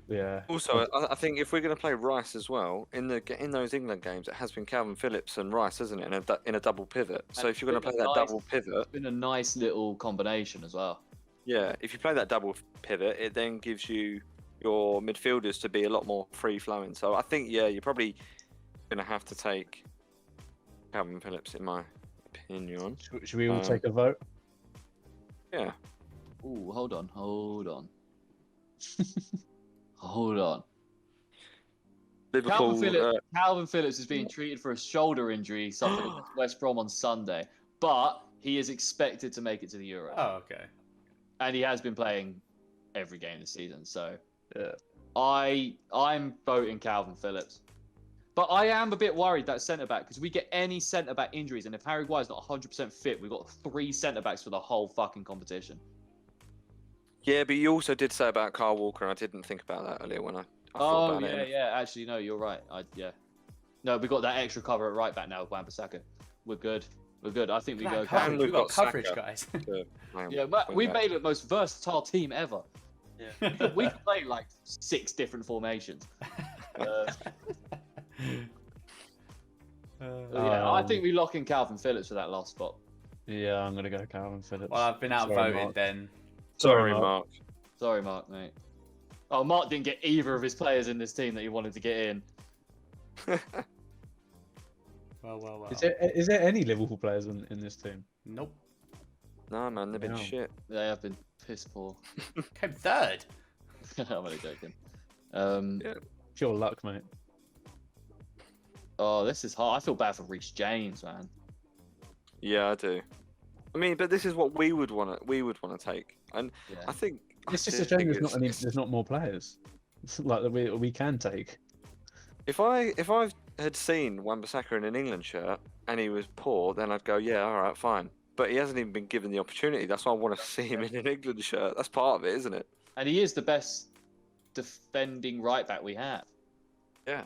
yeah. Also, I think if we're going to play Rice as well in those England games, it has been Calvin Phillips and Rice, isn't it, in a double pivot. So if you're going to play that double pivot, it's been a nice little combination as well. Yeah, if you play that double pivot, it then gives you your midfielders to be a lot more free flowing. So I think you're probably going to have to take Calvin Phillips, in my opinion. Should we all take a vote? Yeah. Ooh, hold on. Hold on. Liverpool. Calvin Phillips is being treated for a shoulder injury suffered against West Brom on Sunday, but he is expected to make it to the Euros. Oh, okay. And he has been playing every game this season, so yeah. I'm voting Calvin Phillips. But I am a bit worried that centre-back, because we get any centre-back injuries, and if Harry Maguire's not 100% fit, we've got 3 centre-backs for the whole fucking competition. Yeah, but you also did say about Kyle Walker, and I didn't think about that earlier when I thought about it. Yeah. Actually, no, you're right. No, we've got that extra cover at right back now with Wan-Bissaka. We're good. I think we go. Coverage. We've got coverage, Saka guys. Yeah, but we've made it the most versatile team ever. Yeah. We can play like 6 different formations. I think we lock in Calvin Phillips for that last spot. Yeah, I'm gonna go Calvin Phillips. Well, I've been outvoted Mark. then. Sorry, Mark. Sorry, Mark, mate. Oh, Mark didn't get either of his players in this team that he wanted to get in. Well. Is there any Liverpool players in this team? Nope. No, man, they've been shit. They have been piss poor. Came third. I'm only joking. Pure luck, mate. Oh, this is hard. I feel bad for Reece James, man. Yeah, I do. I mean, but this is what we would want to take, and I think it's just a shame there's not more players like that we can take. If I had seen Wan-Bissaka in an England shirt and he was poor, then I'd go, yeah, all right, fine. But he hasn't even been given the opportunity. That's why I want to see him in an England shirt. That's part of it, isn't it? And he is the best defending right back we have. Yeah.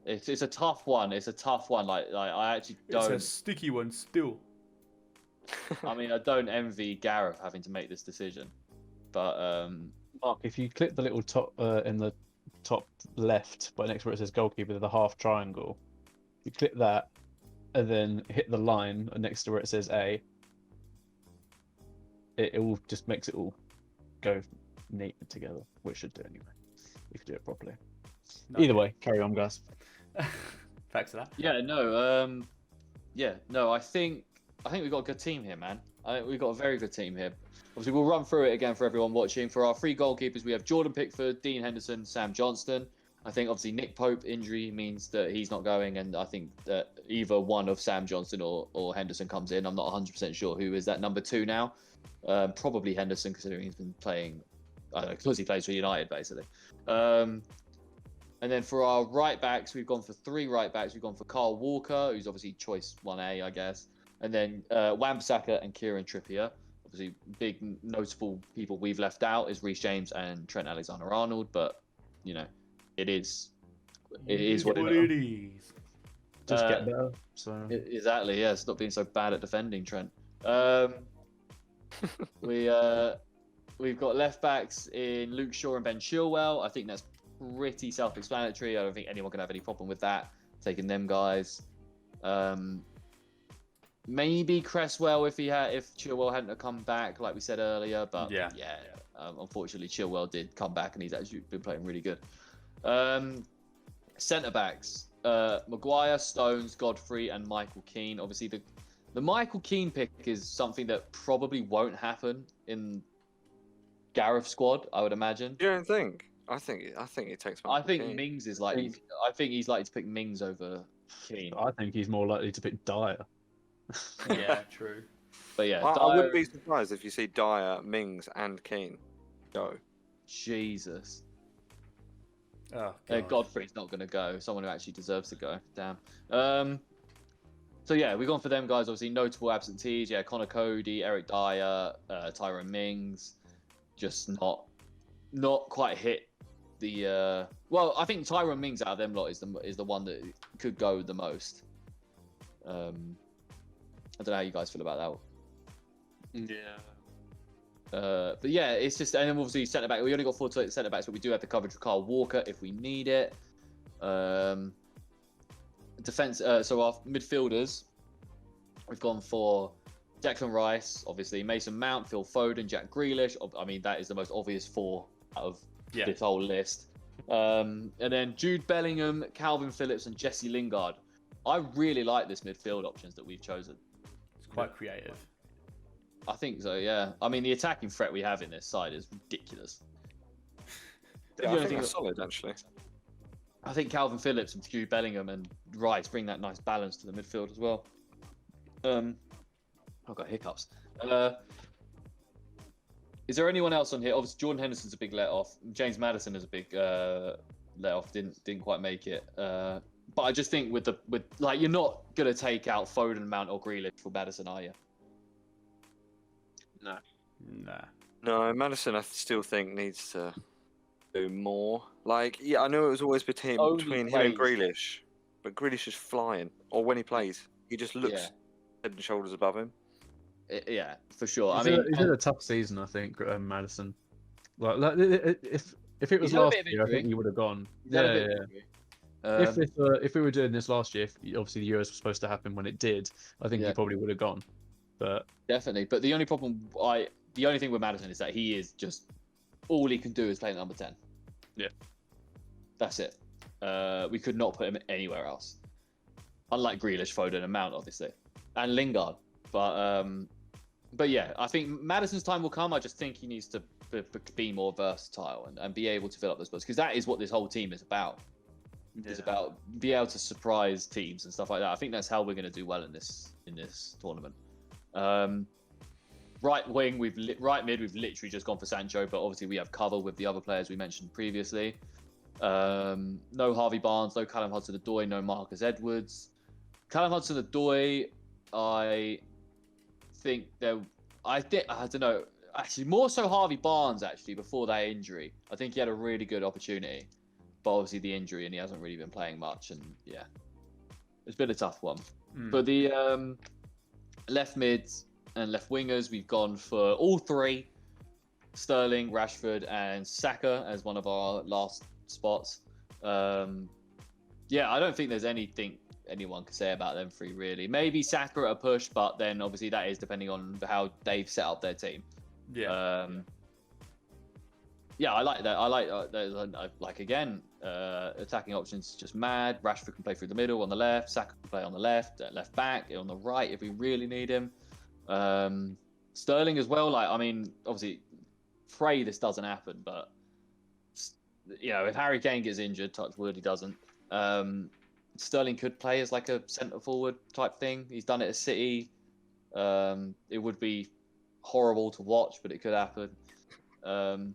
It's a tough one. It's a tough one. Like I actually don't. It's a sticky one still. I mean, I don't envy Gareth having to make this decision, but Mark, if you click the little top in the top left, by next where it says goalkeeper, the half triangle, you click that, and then hit the line next to where it says A. It all just makes it all go neat together, which should do anyway, if you do it properly. No. Either way, carry on, guys. Thanks for that. Yeah, no, I think we've got a good team here, man. I think we've got a very good team here. Obviously, we'll run through it again for everyone watching. For our 3 goalkeepers, we have Jordan Pickford, Dean Henderson, Sam Johnston. I think obviously Nick Pope injury means that he's not going, and I think that either one of Sam Johnston or Henderson comes in. I'm not 100% sure who is that number 2 now. Probably Henderson, considering he's been playing, I don't know, because he plays for United, basically. And then for our right backs, we've gone for 3 right backs. We've gone for Carl Walker, who's obviously choice 1A, I guess. And then Wan-Bissaka and Kieran Trippier. Obviously, big notable people we've left out is Reece James and Trent Alexander-Arnold. But, you know, it is what it is. Just get better. So Exactly, yeah. Stop being so bad at defending, Trent. We've got left backs in Luke Shaw and Ben Chilwell. I think that's pretty self-explanatory. I don't think anyone can have any problem with that. Taking them guys. Maybe Cresswell if Chilwell hadn't have come back, like we said earlier. But unfortunately, Chilwell did come back, and he's actually been playing really good. Centre backs: Maguire, Stones, Godfrey, and Michael Keane. Obviously, the Michael Keane pick is something that probably won't happen in Gareth squad, I would imagine. You don't think? I think he takes. I think Mings is likely. I think he's likely to pick Mings over Keane. I think he's more likely to pick Dyer. Yeah, true. But yeah, I wouldn't be surprised if you see Dyer, Mings, and Keane go. Jesus. Oh, Godfrey's not going to go. Someone who actually deserves to go. Damn. So yeah, we've gone for them guys. Obviously, notable absentees. Yeah, Connor Cody, Eric Dyer, Tyrone Mings. Just not quite hit the. Well, I think Tyrone Mings out of them lot is the one that could go the most. I don't know how you guys feel about that. Yeah. But yeah, it's just, and then obviously centre back. We only got 4 centre backs, but we do have the coverage of Carl Walker if we need it. Defense. So our midfielders, we've gone for Declan Rice, obviously Mason Mount, Phil Foden, Jack Grealish. I mean, that is the most obvious 4 out of this whole list. And then Jude Bellingham, Calvin Phillips, and Jesse Lingard. I really like this midfield options that we've chosen. It's quite creative. I think so, yeah. I mean, the attacking threat we have in this side is ridiculous. Yeah, I think that's solid, actually. I think Calvin Phillips and Jude Bellingham and Rice bring that nice balance to the midfield as well. I've got hiccups. Is there anyone else on here? Obviously, Jordan Henderson's a big let-off. James Maddison is a big let-off. Didn't quite make it. But I just think with you're not gonna take out Foden, Mount, or Grealish for Maddison, are you? No. Nah. No, Madison, I still think needs to do more. Like, yeah, I know it was always between him and Grealish, but Grealish is flying. Or when he plays, he just looks head and shoulders above him. Yeah, for sure. He's had a tough season, I think, Madison. Like if it was last year, I think he would have gone. If we were doing this last year, obviously the Euros was supposed to happen when it did. I think he probably would have gone. But definitely. But the only thing with Maddison is that he is just all he can do is play number 10. Yeah, that's it. We could not put him anywhere else. Unlike Grealish, Foden, and Mount, obviously, and Lingard. But yeah, I think Maddison's time will come. I just think he needs to be more versatile and be able to fill up those spots, because that is what this whole team is about. Yeah. It's about be able to surprise teams and stuff like that. I think that's how we're going to do well in this tournament. Right wing, right mid, we've literally just gone for Sancho, but obviously we have cover with the other players we mentioned previously. No Harvey Barnes, no Callum Hudson-Odoi, no Marcus Edwards. Callum Hudson-Odoi, I don't know. Actually, more so Harvey Barnes, actually, before that injury. I think he had a really good opportunity, but obviously the injury, and he hasn't really been playing much, and yeah, it's been a tough one. But the left mids and left wingers, we've gone for all 3: Sterling, Rashford, and Saka as one of our last spots. I don't think there's anything anyone can say about them 3 really. Maybe Saka at a push, but then obviously that is depending on how they've set up their team. I like that. I like again, attacking options just mad. Rashford can play through the middle on the left. Saka can play on the left, left back, on the right if we really need him. Sterling as well. Obviously, pray this doesn't happen, but if Harry Kane gets injured, touch wood, he doesn't. Sterling could play as like a centre forward type thing. He's done it at City. It would be horrible to watch, but it could happen. And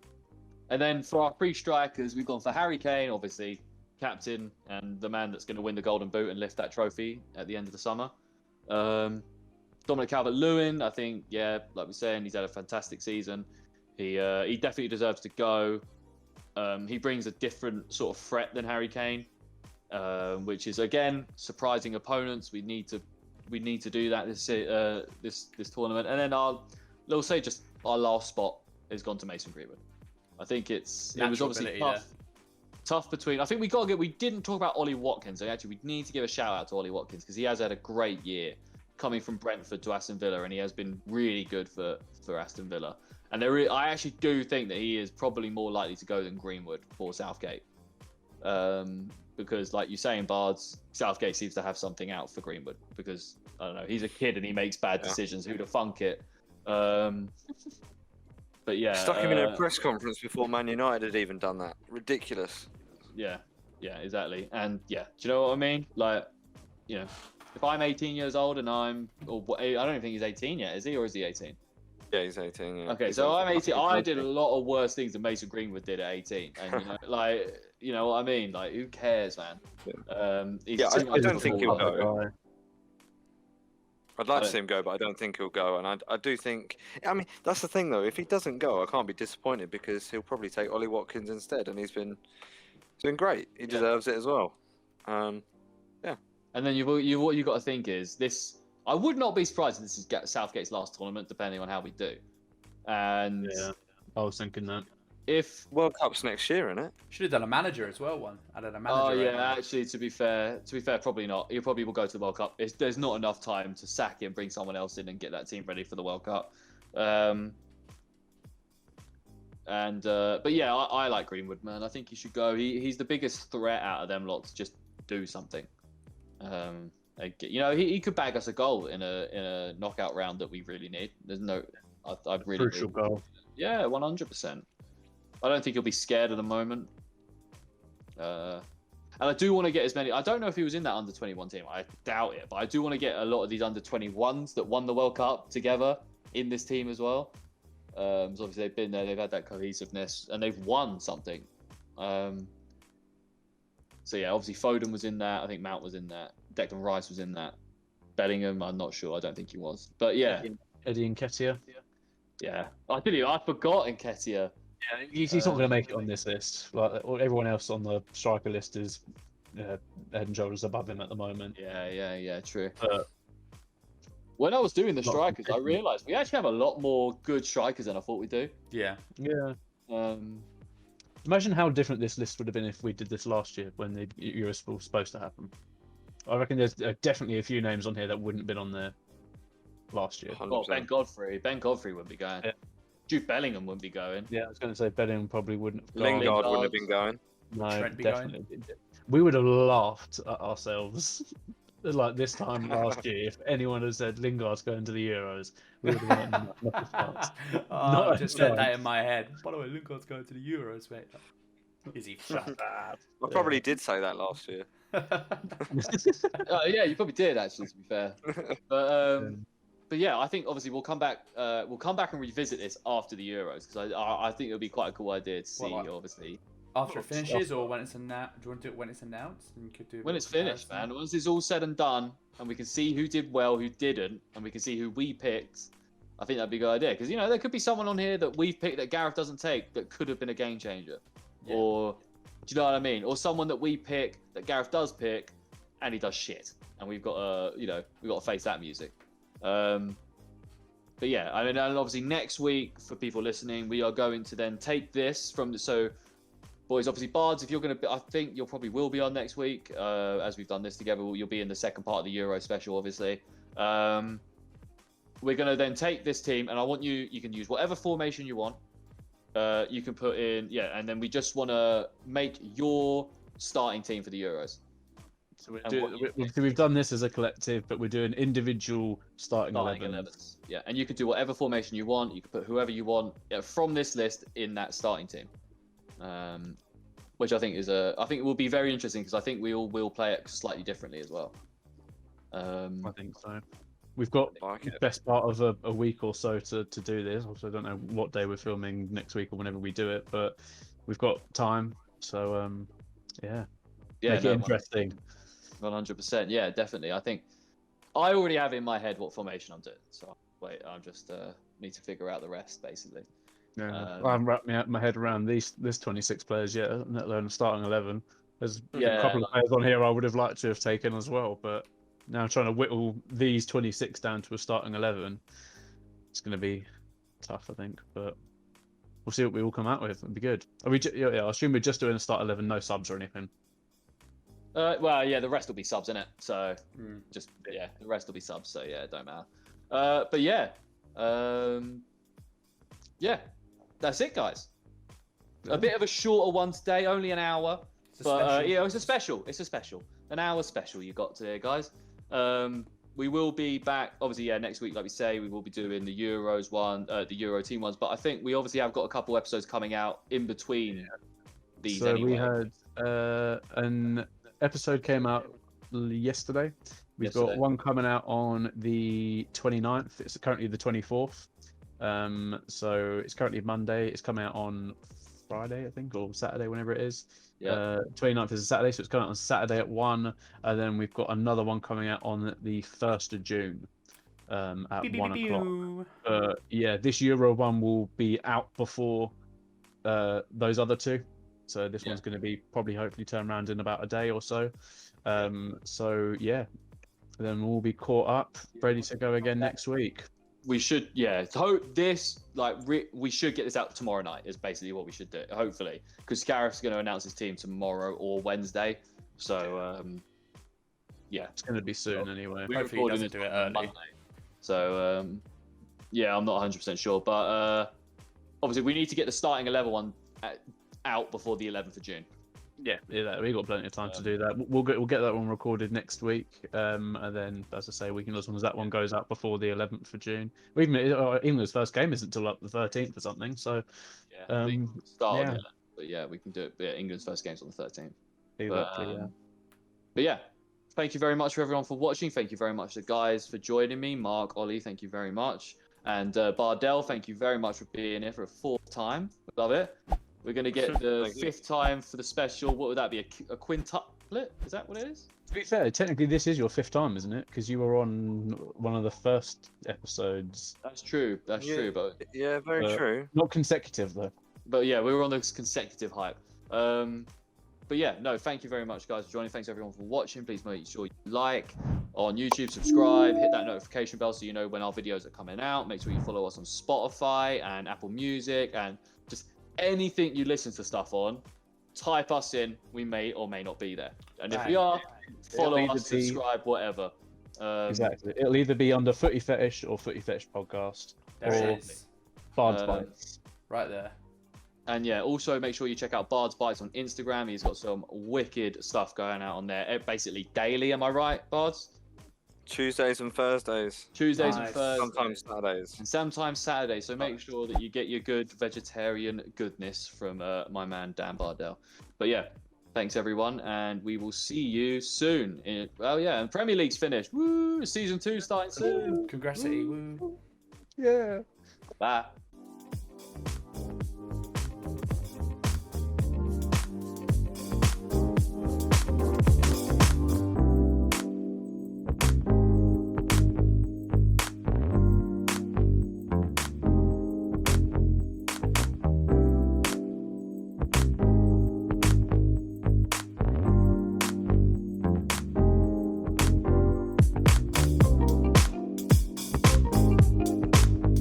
then for our 3 strikers, we've gone for Harry Kane, obviously, captain and the man that's going to win the Golden Boot and lift that trophy at the end of the summer. Dominic Calvert-Lewin, I think, yeah, like we're saying, he's had a fantastic season. He definitely deserves to go. He brings a different sort of threat than Harry Kane, which is again surprising opponents. We need to do that this tournament. And then I'll say just our last spot has gone to Mason Greenwood. I think it was obviously tough between. I think we didn't talk about Ollie Watkins. So actually, we need to give a shout out to Ollie Watkins because he has had a great year coming from Brentford to Aston Villa, and he has been really good for Aston Villa. And I actually do think that he is probably more likely to go than Greenwood for Southgate. Because like you're saying, Bards, Southgate seems to have something out for Greenwood because, I don't know, he's a kid and he makes bad decisions. Who'd have thunk it? But yeah. Stuck him in a press conference before Man United had even done that. Ridiculous. Yeah, exactly. And yeah, do you know what I mean? Like, you know, if I'm 18 years old and I don't even think he's 18 yet, is he? Or is he 18? Yeah, he's 18. Yeah. Okay, so I'm 18. I did a lot of worse things than Mason Greenwood did at 18, and you know what I mean. Like, who cares, man? I don't think he'll go. I'd like to see him go, but I don't think he'll go. And I do think. I mean, that's the thing though. If he doesn't go, I can't be disappointed because he'll probably take Ollie Watkins instead, and he's been great. He deserves it as well. And then what you got to think is this. I would not be surprised if this is Southgate's last tournament, depending on how we do. And yeah, I was thinking that. If World Cup's next year, isn't it? Should have done a manager as well. Added a manager. Oh yeah, actually, to be fair, probably not. He probably will go to the World Cup. There's not enough time to sack him, bring someone else in, and get that team ready for the World Cup. But yeah, I like Greenwood, man. I think he should go. He's the biggest threat out of them lot to just do something. You know, he could bag us a goal in a knockout round that we really need. There's no, I really crucial goal. Yeah, 100%. I don't think he'll be scared at the moment. And I do want to get as many. I don't know if he was in that under 21 team. I doubt it, but I do want to get a lot of these under 21s that won the World Cup together in this team as well. So obviously they've been there, they've had that cohesiveness, and they've won something. So yeah, obviously Foden was in that. I think Mount was in that. Declan Rice was in that. Bellingham, I'm not sure. I don't think he was. But yeah. Eddie Nketiah. Yeah. I forgot Nketiah. Yeah, he's not going to make it on this list. Like everyone else on the striker list is head and shoulders above him at the moment. Yeah, true. When I was doing the strikers, I realised we actually have a lot more good strikers than I thought we do. Yeah. Imagine how different this list would have been if we did this last year when the Euros was supposed to happen. I reckon there's definitely a few names on here that wouldn't have been on there last year. Oh, Ben Godfrey wouldn't be going. Yeah. Jude Bellingham wouldn't be going. Yeah, I was going to say Bellingham probably wouldn't have gone. Lingard wouldn't have been going. No, Trent be definitely. We would have laughed at ourselves like this time last year if anyone had said Lingard's going to the Euros. We would have got I just said that in my head. By the way, Lingard's going to the Euros, mate. Is he fat? I probably did say that last year. Yeah, you probably did actually. To be fair, but yeah, I think obviously we'll come back and revisit this after the Euros because I think it would be quite a cool idea to see obviously after it finishes or when it's announced. Do you want to do it when it's announced? And you could do it when it's finished, man. Once it's all said and done, and we can see who did well, who didn't, and we can see who we picked. I think that'd be a good idea because you know there could be someone on here that we've picked that Gareth doesn't take that could have been a game changer, or do you know what I mean? Or someone that we pick that Gareth does pick, and he does shit, and we've got to face that music. But yeah, I mean, and obviously next week for people listening, we are going to then take this from boys. Obviously, Bards, if you're going to, I think you probably will be on next week as we've done this together. You'll be in the second part of the Euro special, obviously. We're going to then take this team, and I want you can use whatever formation you want. You can put in, and then we just want to make your starting team for the Euros. So we've done this as a collective, but we're doing individual starting 11s. Yeah, and you can do whatever formation you want. You can put whoever you want from this list in that starting team, which I think I think it will be very interesting because I think we all will play it slightly differently as well. I think so. We've got the best part of a week or so to do this. Also, I don't know what day we're filming next week or whenever we do it, but we've got time. So, yeah. Yeah, make it interesting. 100%. Yeah, definitely. I think I already have in my head what formation I'm doing. So wait, I'm just need to figure out the rest basically. Yeah, I haven't wrapped my head around this 26 players yet, let alone starting 11. There's a couple of players on here I would have liked to have taken as well, but now trying to whittle these 26 down to a starting 11, it's going to be tough, I think. But we'll see what we all come out with. It'll be good. Are we? I assume we're just doing a start 11, no subs or anything. Well, yeah, the rest will be subs in it. So the rest will be subs. So yeah, it don't matter. But yeah, yeah, that's it, guys. A bit of a shorter one today, only an hour. But yeah, it's a special. It's a special. An hour special you got today, guys. We will be back, obviously, yeah, next week, like we say, we will be doing the Euros one, the Euro team ones. But I think we obviously have got a couple episodes coming out in between these. So anyway. We had an episode came out yesterday. We've got one coming out on the 29th. It's currently the 24th. So it's currently Monday. It's coming out on Friday, I think, or Saturday, whenever it is. 29th is a Saturday, so it's coming out on Saturday at 1. And then we've got another one coming out on the 1st of June at 1 o'clock. Yeah, this Euro one will be out before those other two. So this one's going to be probably hopefully turned around in about a day or so. So yeah, then we'll be caught up, ready to go again next week. We should, we should get this out tomorrow night is basically what we should do, hopefully. Because Gareth's going to announce his team tomorrow or Wednesday. So, yeah. It's going to be soon anyway. We're hopefully he doesn't do it early. Monday. So, yeah, I'm not 100% sure. But obviously, we need to get the starting 11 one out before the 11th of June. Yeah, we've got plenty of time to do that. We'll get that one recorded next week, and then, as I say, we can, as long as that one goes out before the 11th of June. Even England's first game isn't until the 13th or something. So, but yeah, we can do it. But yeah, England's first game's on the 13th. Exactly. But yeah, thank you very much for everyone for watching. Thank you very much to the guys for joining me. Mark, Ollie, thank you very much, and Bardell, thank you very much for being here for a 4th time. Love it. We're going to get the 5th time for the special. What would that be? A quintuplet? Is that what it is? To be fair, technically this is your 5th time, isn't it? Because you were on one of the first episodes. That's true. That's true. But very true. Not consecutive, though. But yeah, we were on this consecutive hype. But yeah, no, thank you very much, guys, for joining. Thanks, everyone, for watching. Please make sure you like on YouTube, subscribe, hit that notification bell so you know when our videos are coming out. Make sure you follow us on Spotify and Apple Music and just anything you listen to stuff on, type us in. We may or may not be there. And if we are, follow us, subscribe, whatever. Exactly. It'll either be under Footy Fetish or Footy Fetish Podcast. There or Bard's Bites. Right there. And yeah, also make sure you check out Bard's Bites on Instagram. He's got some wicked stuff going out on there. Basically daily, am I right, Bards? Tuesdays and Thursdays. Tuesdays and Thursdays. Sometimes Saturdays. And sometimes Saturdays. So make sure that you get your good vegetarian goodness from my man Dan Bardell. But yeah, thanks everyone, and we will see you soon. And Premier League's finished. Woo! Season 2 starting soon. Congrats, woo! Yeah. Bye.